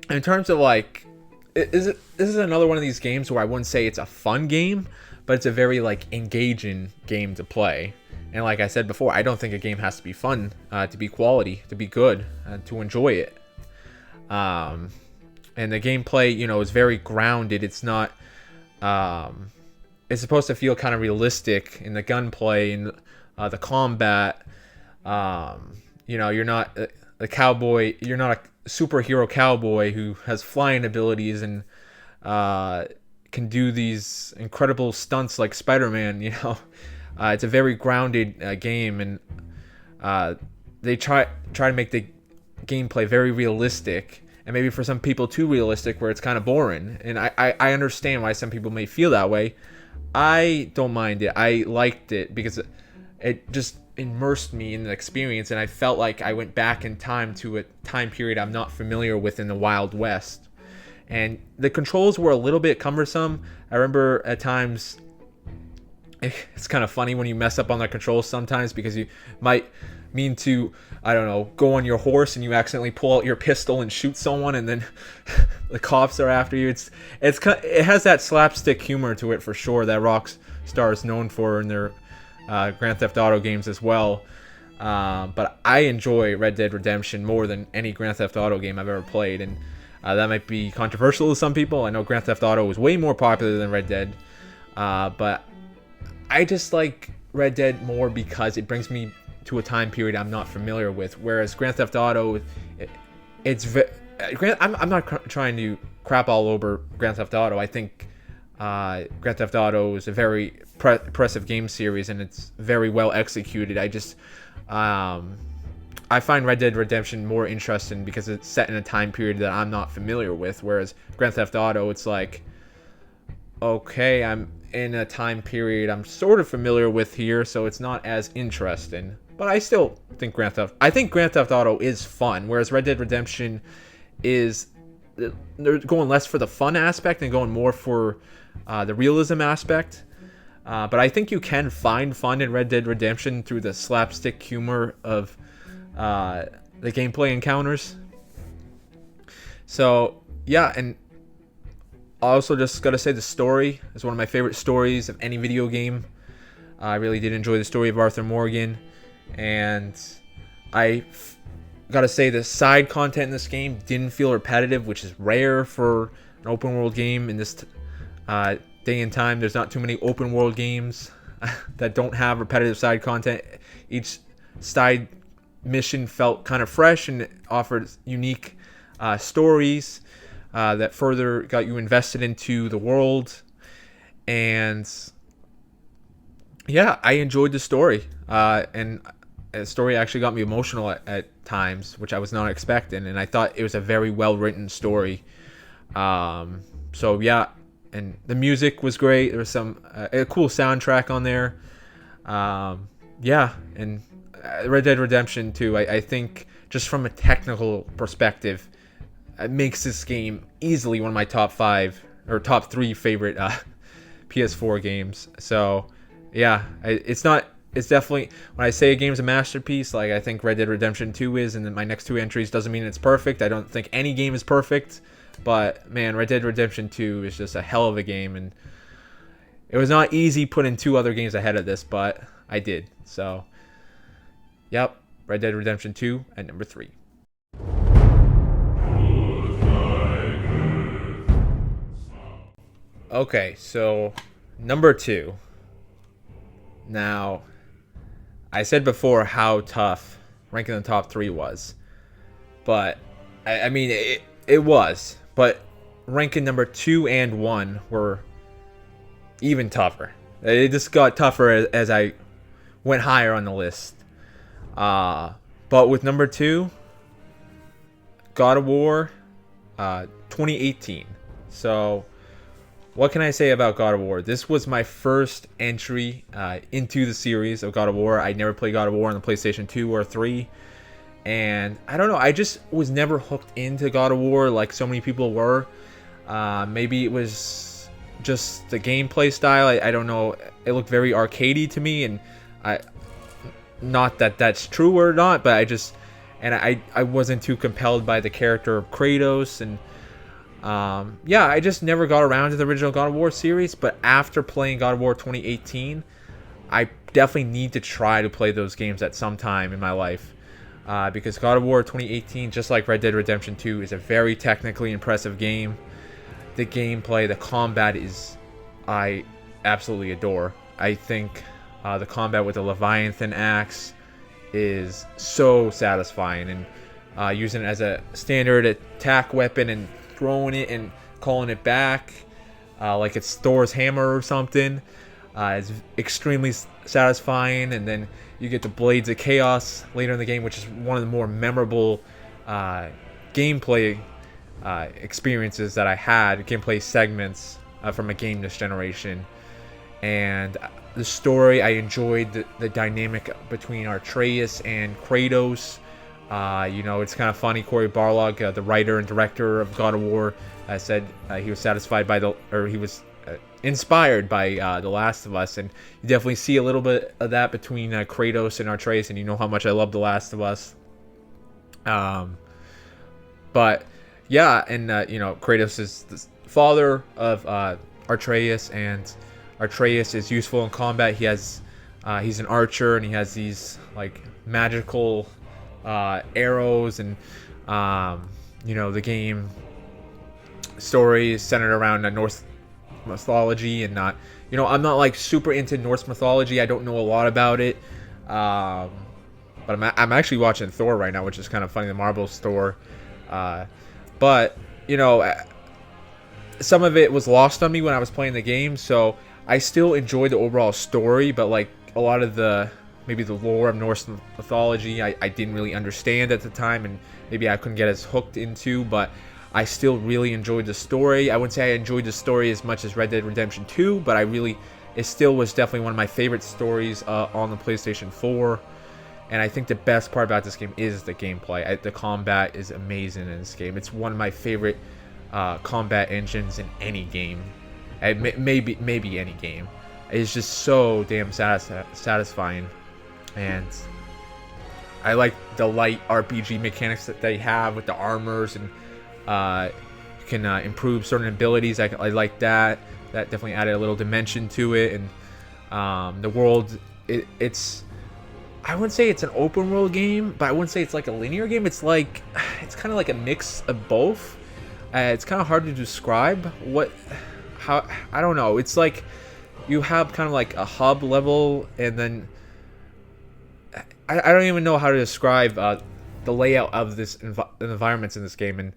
in terms of like, this is another one of these games where I wouldn't say it's a fun game, but it's a very like engaging game to play. And like I said before, I don't think a game has to be fun to be quality, to be good, to enjoy it. And the gameplay, is very grounded. It's not. It's supposed to feel kind of realistic in the gunplay and the combat. You're not a cowboy. You're not a superhero cowboy who has flying abilities and can do these incredible stunts like Spider-Man. It's a very grounded game, and they try to make the gameplay very realistic, and maybe for some people too realistic, where it's kind of boring. And I understand why some people may feel that way. I don't mind it. I liked it because it just immersed me in the experience, and I felt like I went back in time to a time period I'm not familiar with in the Wild West. And the controls were a little bit cumbersome. I remember at times, it's kind of funny when you mess up on the controls sometimes, because you might mean to, I don't know, go on your horse and you accidentally pull out your pistol and shoot someone, and then the cops are after you. It has that slapstick humor to it for sure that Rockstar is known for in their Grand Theft Auto games as well. But I enjoy Red Dead Redemption more than any Grand Theft Auto game I've ever played, and that might be controversial to some people. I know Grand Theft Auto is way more popular than Red Dead, but I just like Red Dead more because it brings me to a time period I'm not familiar with. Whereas Grand Theft Auto, I'm not trying to crap all over Grand Theft Auto. I think Grand Theft Auto is a very impressive game series, and it's very well executed. I find Red Dead Redemption more interesting because it's set in a time period that I'm not familiar with. Whereas Grand Theft Auto, it's like, okay, I'm in a time period I'm sort of familiar with here, so it's not as interesting. But I still think Grand Theft Auto is fun, whereas Red Dead Redemption they're going less for the fun aspect and going more for the realism aspect. But I think you can find fun in Red Dead Redemption through the slapstick humor of the gameplay encounters. So yeah, and I also just gotta say the story is one of my favorite stories of any video game. I really did enjoy the story of Arthur Morgan, and I gotta say the side content in this game didn't feel repetitive, which is rare for an open world game in this day and time. There's not too many open world games that don't have repetitive side content. Each side mission felt kind of fresh and offered unique stories that further got you invested into the world. And yeah, I enjoyed the story, and the story actually got me emotional at times, which I was not expecting, and I thought it was a very well written story. So yeah, and the music was great. There was some a cool soundtrack on there. Yeah, and Red Dead Redemption 2, I think just from a technical perspective, it makes this game easily one of my top 5 or top 3 favorite PS4 games. So yeah, it's definitely, when I say a game's a masterpiece, like I think Red Dead Redemption 2 is, and then my next 2 entries doesn't mean it's perfect. I don't think any game is perfect, but man, Red Dead Redemption 2 is just a hell of a game, and it was not easy putting 2 other games ahead of this, but I did. So Yep, Red Dead Redemption 2 at number 3. Okay, so number 2. Now, I said before how tough ranking the top 3 was. But, I mean, it was. But ranking number 2 and 1 were even tougher. It just got tougher as I went higher on the list. But with number 2, God of War 2018. So, what can I say about God of War? This was my first entry into the series of God of War. I never played God of War on the PlayStation 2 or 3. And I don't know, I just was never hooked into God of War like so many people were. Maybe it was just the gameplay style. I don't know. It looked very arcadey to me, and not that that's true or not, but I wasn't too compelled by the character of Kratos, and I just never got around to the original God of War series. But after playing God of War 2018, I definitely need to try to play those games at some time in my life. Because God of War 2018, just like Red Dead Redemption 2, is a very technically impressive game. The gameplay, the combat I absolutely adore. I think the combat with the Leviathan axe is so satisfying, and using it as a standard attack weapon and throwing it and calling it back like it's Thor's hammer or something is extremely satisfying. And then you get the Blades of Chaos later in the game, which is one of the more memorable gameplay experiences that I had, gameplay segments from a game this generation. And the story, I enjoyed the dynamic between Atreus and Kratos. It's kind of funny. Cory Barlog, the writer and director of God of War, said he was satisfied he was inspired by The Last of Us, and you definitely see a little bit of that between Kratos and Atreus, and you know how much I love The Last of Us. But yeah, and Kratos is the father of Atreus, and Atreus is useful in combat. He's an archer, and he has these like magical arrows, and the game story is centered around Norse mythology, and I'm not like super into Norse mythology. I don't know a lot about it, but I'm actually watching Thor right now, which is kind of funny, the Marvel store. But some of it was lost on me when I was playing the game, so I still enjoyed the overall story, but like a lot of maybe the lore of Norse mythology I didn't really understand at the time, and maybe I couldn't get as hooked into, but I still really enjoyed the story. I wouldn't say I enjoyed the story as much as Red Dead Redemption 2, but it still was definitely one of my favorite stories on the PlayStation 4. And I think the best part about this game is the gameplay. The combat is amazing in this game. It's one of my favorite combat engines in any game. Maybe any game. It's just so damn satisfying. And I like the light RPG mechanics that they have with the armors, and you can improve certain abilities. I like that. That definitely added a little dimension to it. And the world, it's I wouldn't say it's an open world game, but I wouldn't say it's like a linear game. It's kind of like a mix of both. It's kind of hard to describe how I don't know. It's like you have kind of like a hub level, and then I don't even know how to describe the layout of this environments in this game. And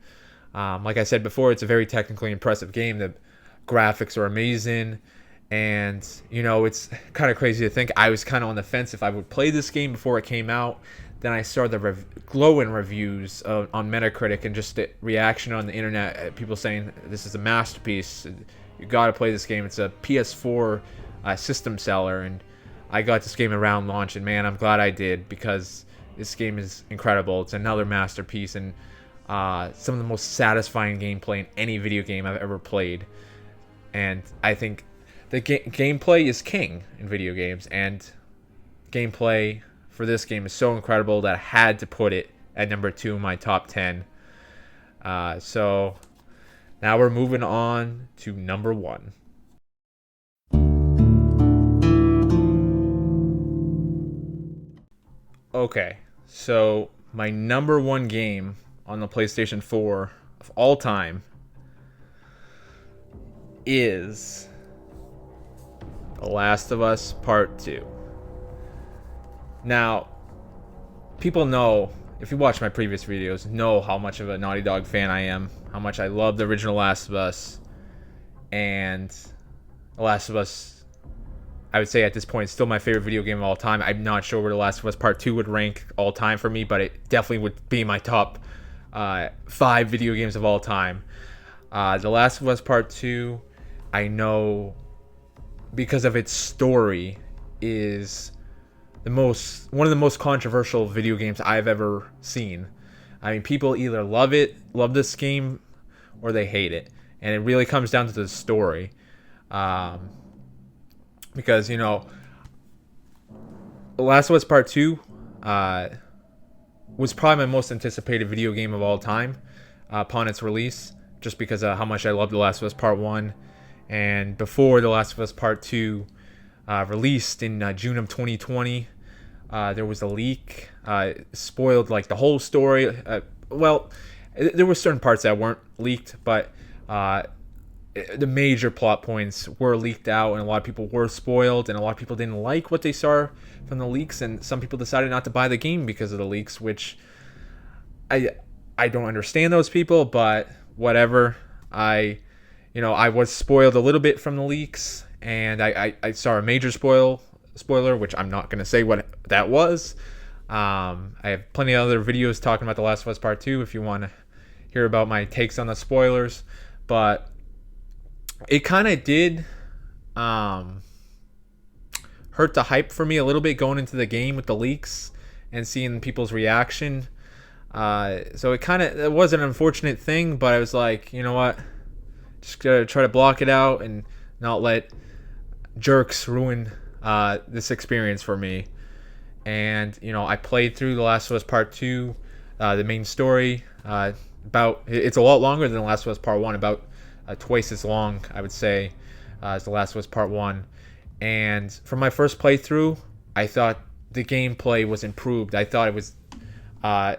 like I said before, it's a very technically impressive game. The graphics are amazing. And, it's kind of crazy to think I was kind of on the fence if I would play this game before it came out. Then I saw the glowing reviews on Metacritic, and just the reaction on the internet, people saying this is a masterpiece. You got to play this game. It's a PS4 system seller, and I got this game around launch, and man, I'm glad I did, because this game is incredible. It's another masterpiece, and some of the most satisfying gameplay in any video game I've ever played. And I think the gameplay is king in video games, and gameplay for this game is so incredible that I had to put it at number 2 in my top 10. So now we're moving on to number 1. Okay, so my number one game on the PlayStation 4 of all time is The Last of Us Part 2. Now, people know, if you watch my previous videos, know how much of a Naughty Dog fan I am, how much I love the original Last of Us, and The Last of Us, I would say at this point, is still my favorite video game of all time. I'm not sure where The Last of Us Part 2 would rank all time for me, but it definitely would be my top 5 video games of all time. The Last of Us Part 2, I know because of its story, is one of the most controversial video games I've ever seen. I mean, people either love this game, or they hate it, and it really comes down to the story. Because The Last of Us Part 2 was probably my most anticipated video game of all time upon its release, just because of how much I loved The Last of Us Part 1. And before The Last of Us Part 2 released in June of 2020, there was a leak. Spoiled like the whole story. There were certain parts that weren't leaked, but the major plot points were leaked out, and a lot of people were spoiled, and a lot of people didn't like what they saw from the leaks, and some people decided not to buy the game because of the leaks, which I don't understand those people, but whatever. I was spoiled a little bit from the leaks, and I saw a major spoiler, which I'm not going to say what that was. I have plenty of other videos talking about The Last of Us Part 2 if you want to hear about my takes on the spoilers, but it kind of did hurt the hype for me a little bit going into the game with the leaks and seeing people's reaction. So it was an unfortunate thing, but I was like, you know what? Just gotta try to block it out and not let jerks ruin this experience for me. And I played through The Last of Us Part 2, the main story. It's a lot longer than The Last of Us Part 1, about twice as long, I would say, as The Last of Us Part 1. And from my first playthrough, I thought the gameplay was improved. I thought it was a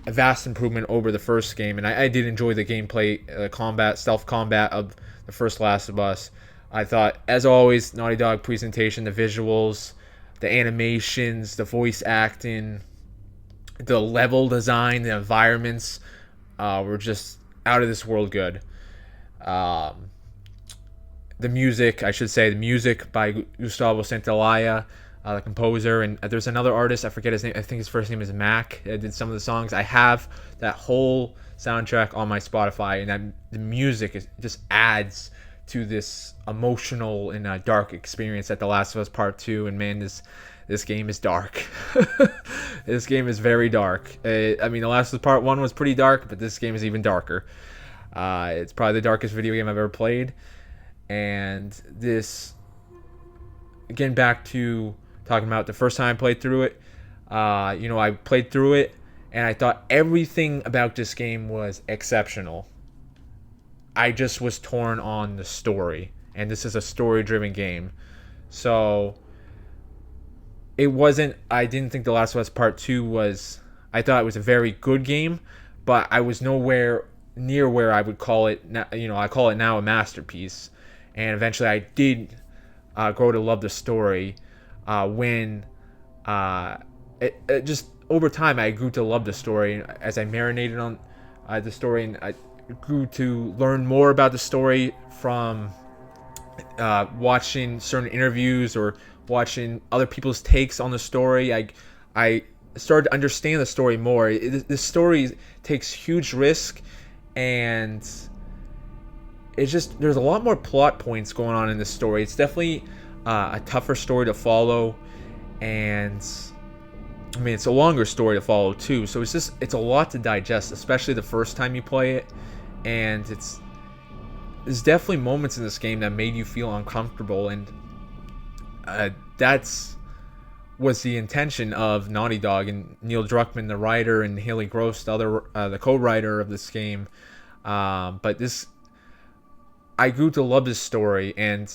vast improvement over the first game, and I did enjoy the gameplay, stealth combat of the first Last of Us. I thought, as always, Naughty Dog presentation, the visuals, the animations, the voice acting, the level design, the environments were just out of this world good. The music by Gustavo Santaolalla, the composer, and there's another artist, I forget his name, I think his first name is Mac, did some of the songs. I have that whole soundtrack on my Spotify, and the music just adds to this emotional and dark experience at The Last of Us Part 2, and man, this game is dark. This game is very dark. The Last of Us Part 1 was pretty dark, but this game is even darker. It's probably the darkest video game I've ever played. And this, again, back to talking about the first time I played through it. I played through it, and I thought everything about this game was exceptional. I just was torn on the story, and this is a story-driven game. So I didn't think The Last of Us Part 2 was, I thought it was a very good game, but I was nowhere near where I would call it, I call it now a masterpiece. And eventually I did grow to love the story when it just over time I grew to love the story as I marinated on the story, and I grew to learn more about the story from watching certain interviews or watching other people's takes on the story. I started to understand the story more. The story takes huge risk, and there's a lot more plot points going on in this story. It's definitely a tougher story to follow, and it's a longer story to follow too. So it's a lot to digest, especially the first time you play it. And there's definitely moments in this game that made you feel uncomfortable, and was the intention of Naughty Dog and Neil Druckmann, the writer, and Haley Gross, the co-writer of this game. But I grew to love this story, and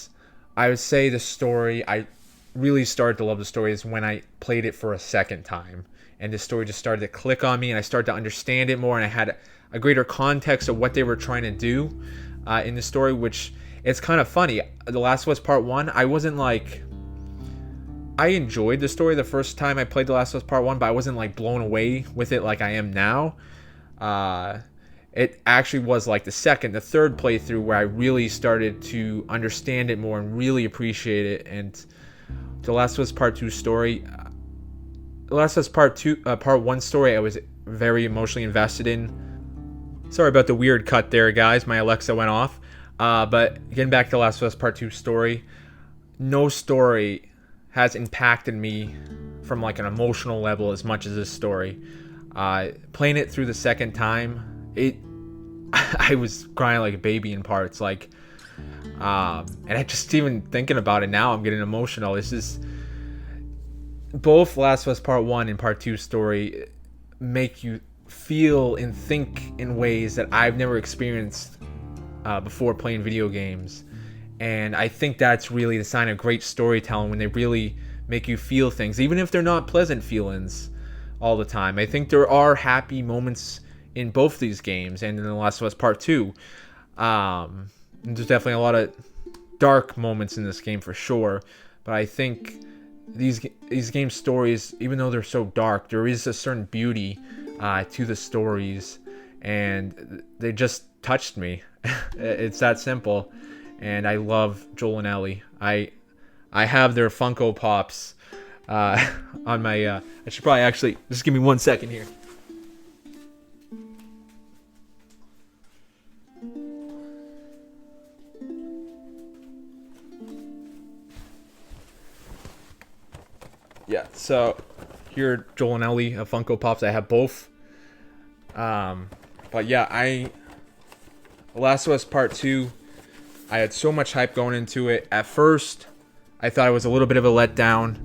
I would say the story, I really started to love the story is when I played it for a second time, and the story just started to click on me, and I started to understand it more, and I had a greater context of what they were trying to do in the story. Which it's kind of funny. The Last of Us Part One, I wasn't like, I enjoyed the story the first time I played The Last of Us Part 1, but I wasn't like blown away with it like I am now. It actually was like the third playthrough where I really started to understand it more and really appreciate it. And The Last of Us Part 2 story, The Last of Us Part 1 story, I was very emotionally invested in. Sorry about the weird cut there, guys. My Alexa went off. But getting back to The Last of Us Part 2 story, no story has impacted me from like an emotional level as much as this story. Playing it through the second time, I was crying like a baby in parts. Like, and I just even thinking about it now, I'm getting emotional. This is both Last of Us Part 1 and Part 2 story make you feel and think in ways that I've never experienced before playing video games. And I think that's really the sign of great storytelling, when they really make you feel things, even if they're not pleasant feelings all the time. I think there are happy moments in both these games and in The Last of Us Part 2. There's definitely a lot of dark moments in this game for sure. But I think these game stories, even though they're so dark, there is a certain beauty to the stories. And they just touched me. It's that simple. And I love Joel and Ellie. I have their Funko Pops on my... I should probably actually... Just give me 1 second here. Yeah, so here are Joel and Ellie Funko Pops. I have both. But yeah, Last of Us Part 2... I had so much hype going into it. At first, I thought it was a little bit of a letdown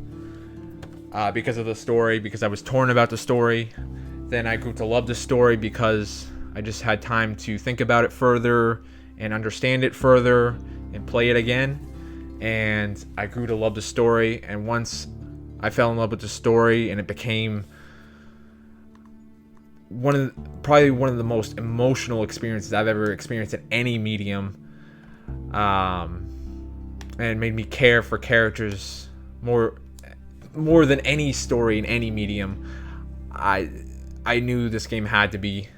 because of the story, because I was torn about the story. Then I grew to love the story because I just had time to think about it further and understand it further and play it again. And I grew to love the story. And once I fell in love with the story, and it became probably one of the most emotional experiences I've ever experienced in any medium. And it made me care for characters more than any story in any medium. I knew this game had to be...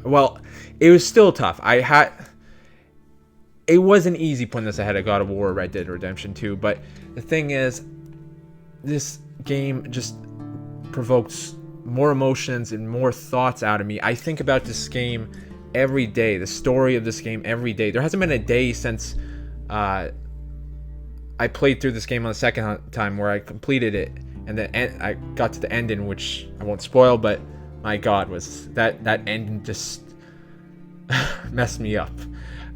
Well, it was still tough. It wasn't easy putting this ahead of God of War or Red Dead Redemption 2, but the thing is, this game just provokes more emotions and more thoughts out of me. I think about this game every day, the story of this game every day. There hasn't been a day since I played through this game on the second time where I completed it, and then I got to the ending, which I won't spoil, but my God, was that ending just messed me up.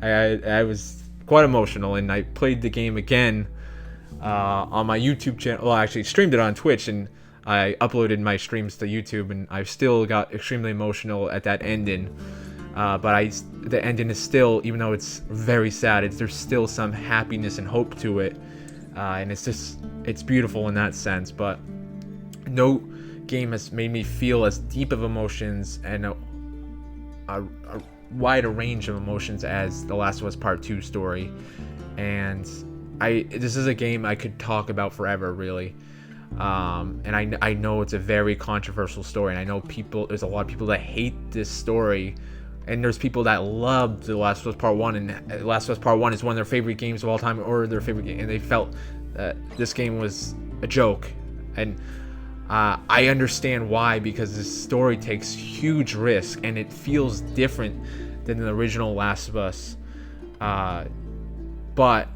I was quite emotional, and I played the game again on my YouTube channel. Well, I actually streamed it on Twitch, and I uploaded my streams to YouTube, and I still got extremely emotional at that ending. But the ending is still, even though it's very sad, there's still some happiness and hope to it, and it's beautiful in that sense. But no game has made me feel as deep of emotions and a wider range of emotions as The Last of Us Part 2 story. And this is a game I could talk about forever, really. And I know it's a very controversial story, and I know there's a lot of people that hate this story. And there's people that loved The Last of Us Part 1, and The Last of Us Part 1 is one of their favorite games of all time, or their favorite game, and they felt that this game was a joke. And I understand why, because this story takes huge risk, and it feels different than the original Last of Us. But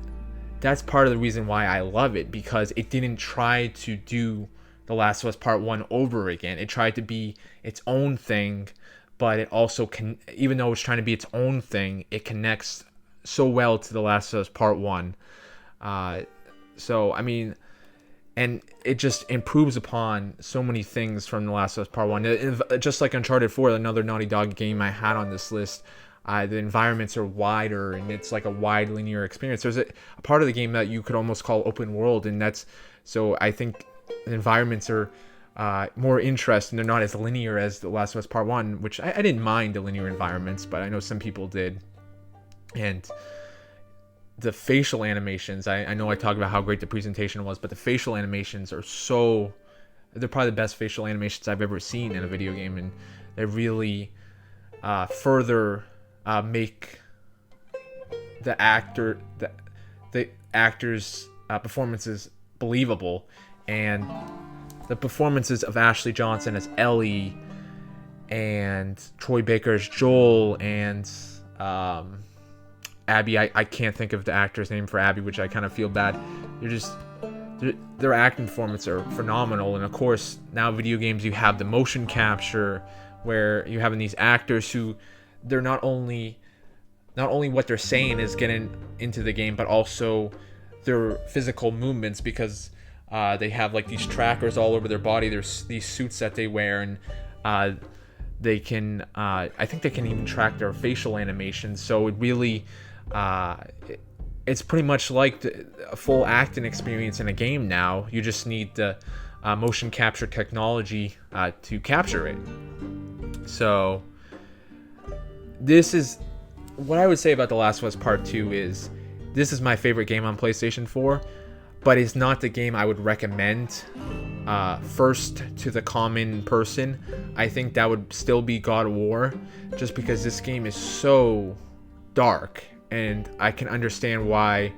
that's part of the reason why I love it, because it didn't try to do The Last of Us Part 1 over again. It tried to be its own thing, but it also even though it's trying to be its own thing, it connects so well to The Last of Us Part 1. So, I mean, and it just improves upon so many things from The Last of Us Part 1. Just like Uncharted 4, another Naughty Dog game I had on this list, The environments are wider, and it's like a wide linear experience. There's a part of the game that you could almost call open world, and that's so I think the environments are more interesting. They're not as linear as The Last of Us Part 1, which I didn't mind the linear environments, but I know some people did. And the facial animations, I know I talked about how great the presentation was, but the facial animations are they're probably the best facial animations I've ever seen in a video game, and they really further make the actors' performances believable. And the performances of Ashley Johnson as Ellie and Troy Baker as Joel and Abby, I can't think of the actor's name for Abby, which I kind of feel bad. Their acting performances are phenomenal. And of course, now video games, you have the motion capture where you have these actors who they're not only what they're saying is getting into the game, but also their physical movements, because they have like these trackers all over their body. There's these suits that they wear, and they can I think they can even track their facial animations. So it really it's pretty much like a full acting experience in a game now. You just need the motion capture technology to capture it. So this is what I would say about The Last of Us Part 2 is this is my favorite game on PlayStation 4, but it's not the game I would recommend first to the common person. I think that would still be God of War, just because this game is so dark, and I can understand why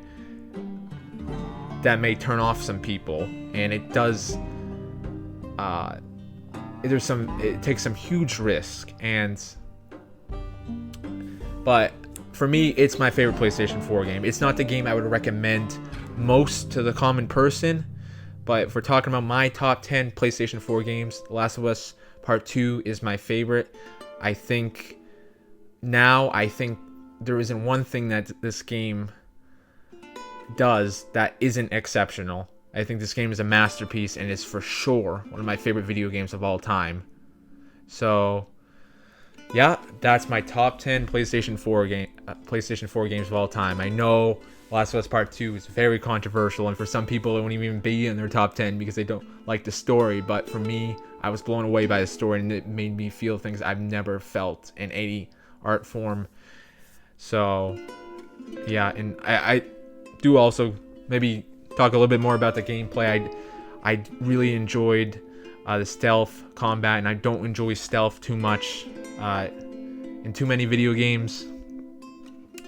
that may turn off some people. And it does it takes some huge risk, but for me, it's my favorite PlayStation 4 game. It's not the game I would recommend most to the common person, but if we're talking about my top 10 PlayStation 4 games, The Last of Us Part 2 is my favorite. I think there isn't one thing that this game does that isn't exceptional. I think this game is a masterpiece and is for sure one of my favorite video games of all time. So yeah, that's my top 10 PlayStation 4 games of all time. I know Last of Us Part 2 is very controversial, and for some people it won't even be in their top 10 because they don't like the story, but for me, I was blown away by the story, and it made me feel things I've never felt in any art form. So yeah, and I do also maybe talk a little bit more about the gameplay. I really enjoyed the stealth combat, and I don't enjoy stealth too much in too many video games.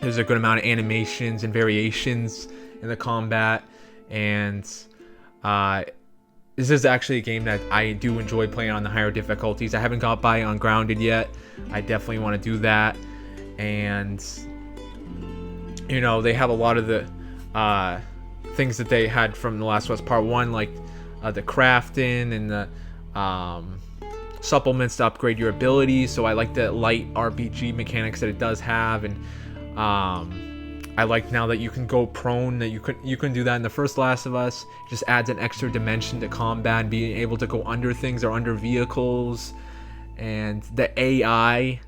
There's a good amount of animations and variations in the combat, and this is actually a game that I do enjoy playing on the higher difficulties. I haven't got by on Grounded yet. I definitely want to do that. And you know, they have a lot of the things that they had from The Last of Us Part 1, like the crafting and the supplements to upgrade your abilities. So I like the light RPG mechanics that it does have, and I like now that you can go prone, that you couldn't do that in the first Last of Us. It just adds an extra dimension to combat, and being able to go under things or under vehicles. And the AI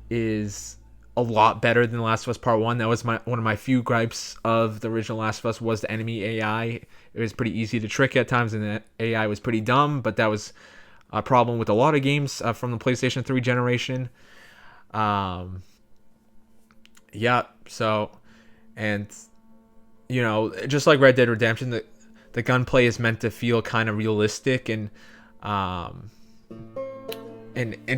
is a lot better than The Last of Us Part 1. That was one of my few gripes of the original Last of Us, was the enemy AI. It was pretty easy to trick at times, and the AI was pretty dumb, but that was a problem with a lot of games from the PlayStation 3 generation. Yeah, so, and, you know, just like Red Dead Redemption, the gunplay is meant to feel kind of realistic, and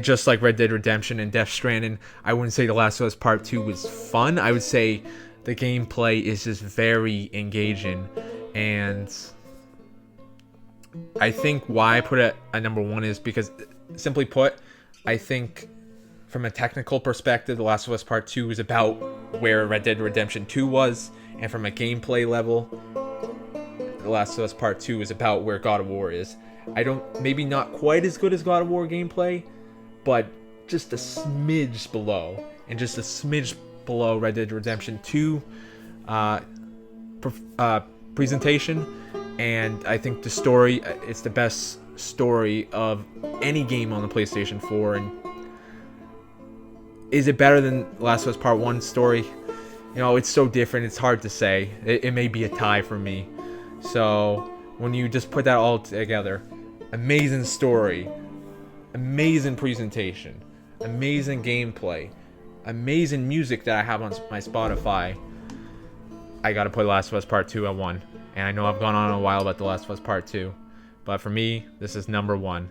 just like Red Dead Redemption and Death Stranding, I wouldn't say The Last of Us Part 2 was fun. I would say the gameplay is just very engaging, and I think why I put it at number 1 is because, simply put, I think from a technical perspective, The Last of Us Part 2 is about where Red Dead Redemption 2 was, and from a gameplay level, The Last of Us Part 2 is about where God of War is. Maybe not quite as good as God of War gameplay, but just a smidge below, and just a smidge below Red Dead Redemption 2 presentation. And I think the story, it's the best story of any game on the PlayStation 4, and Is it better than Last of Us Part 1 story? You know, it's so different. It's hard to say. It may be a tie for me. So when you just put that all together, amazing story, amazing presentation, amazing gameplay, amazing music that I have on my Spotify, I gotta put Last of Us Part 2 at 1. And I know I've gone on a while about The Last of Us Part 2, but for me, this is number 1.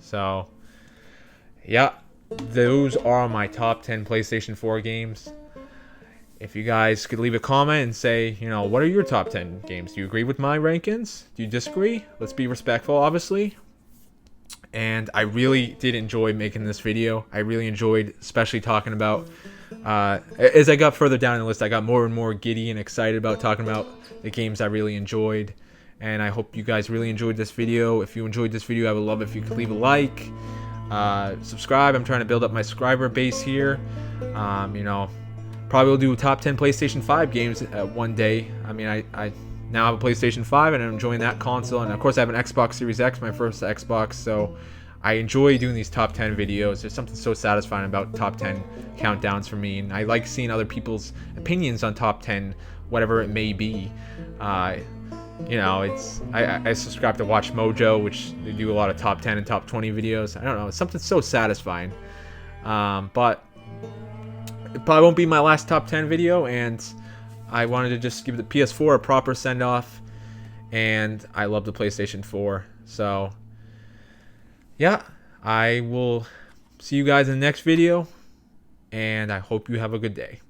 So, yeah, those are my top 10 PlayStation 4 games. If you guys could leave a comment and say, you know, what are your top 10 games? Do you agree with my rankings? Do you disagree? Let's be respectful, obviously. And I really did enjoy making this video. I really enjoyed especially talking about, as I got further down the list, I got more and more giddy and excited about talking about the games I really enjoyed. And I hope you guys really enjoyed this video. If you enjoyed this video, I would love it if you could leave a like, subscribe. I'm trying to build up my subscriber base here. You know, probably will do top 10 PlayStation 5 games one day. I mean, I now have a PlayStation 5 and I'm enjoying that console. And of course I have an Xbox Series X, my first Xbox. So I enjoy doing these top 10 videos. There's something so satisfying about top 10 countdowns for me. And I like seeing other people's opinions on top 10, whatever it may be. You know, I subscribe to Watch Mojo, which they do a lot of top 10 and top 20 videos. I don't know, it's something so satisfying. But it probably won't be my last top 10 video, and I wanted to just give the PS4 a proper send-off, and I love the PlayStation 4. So, yeah, I will see you guys in the next video, and I hope you have a good day.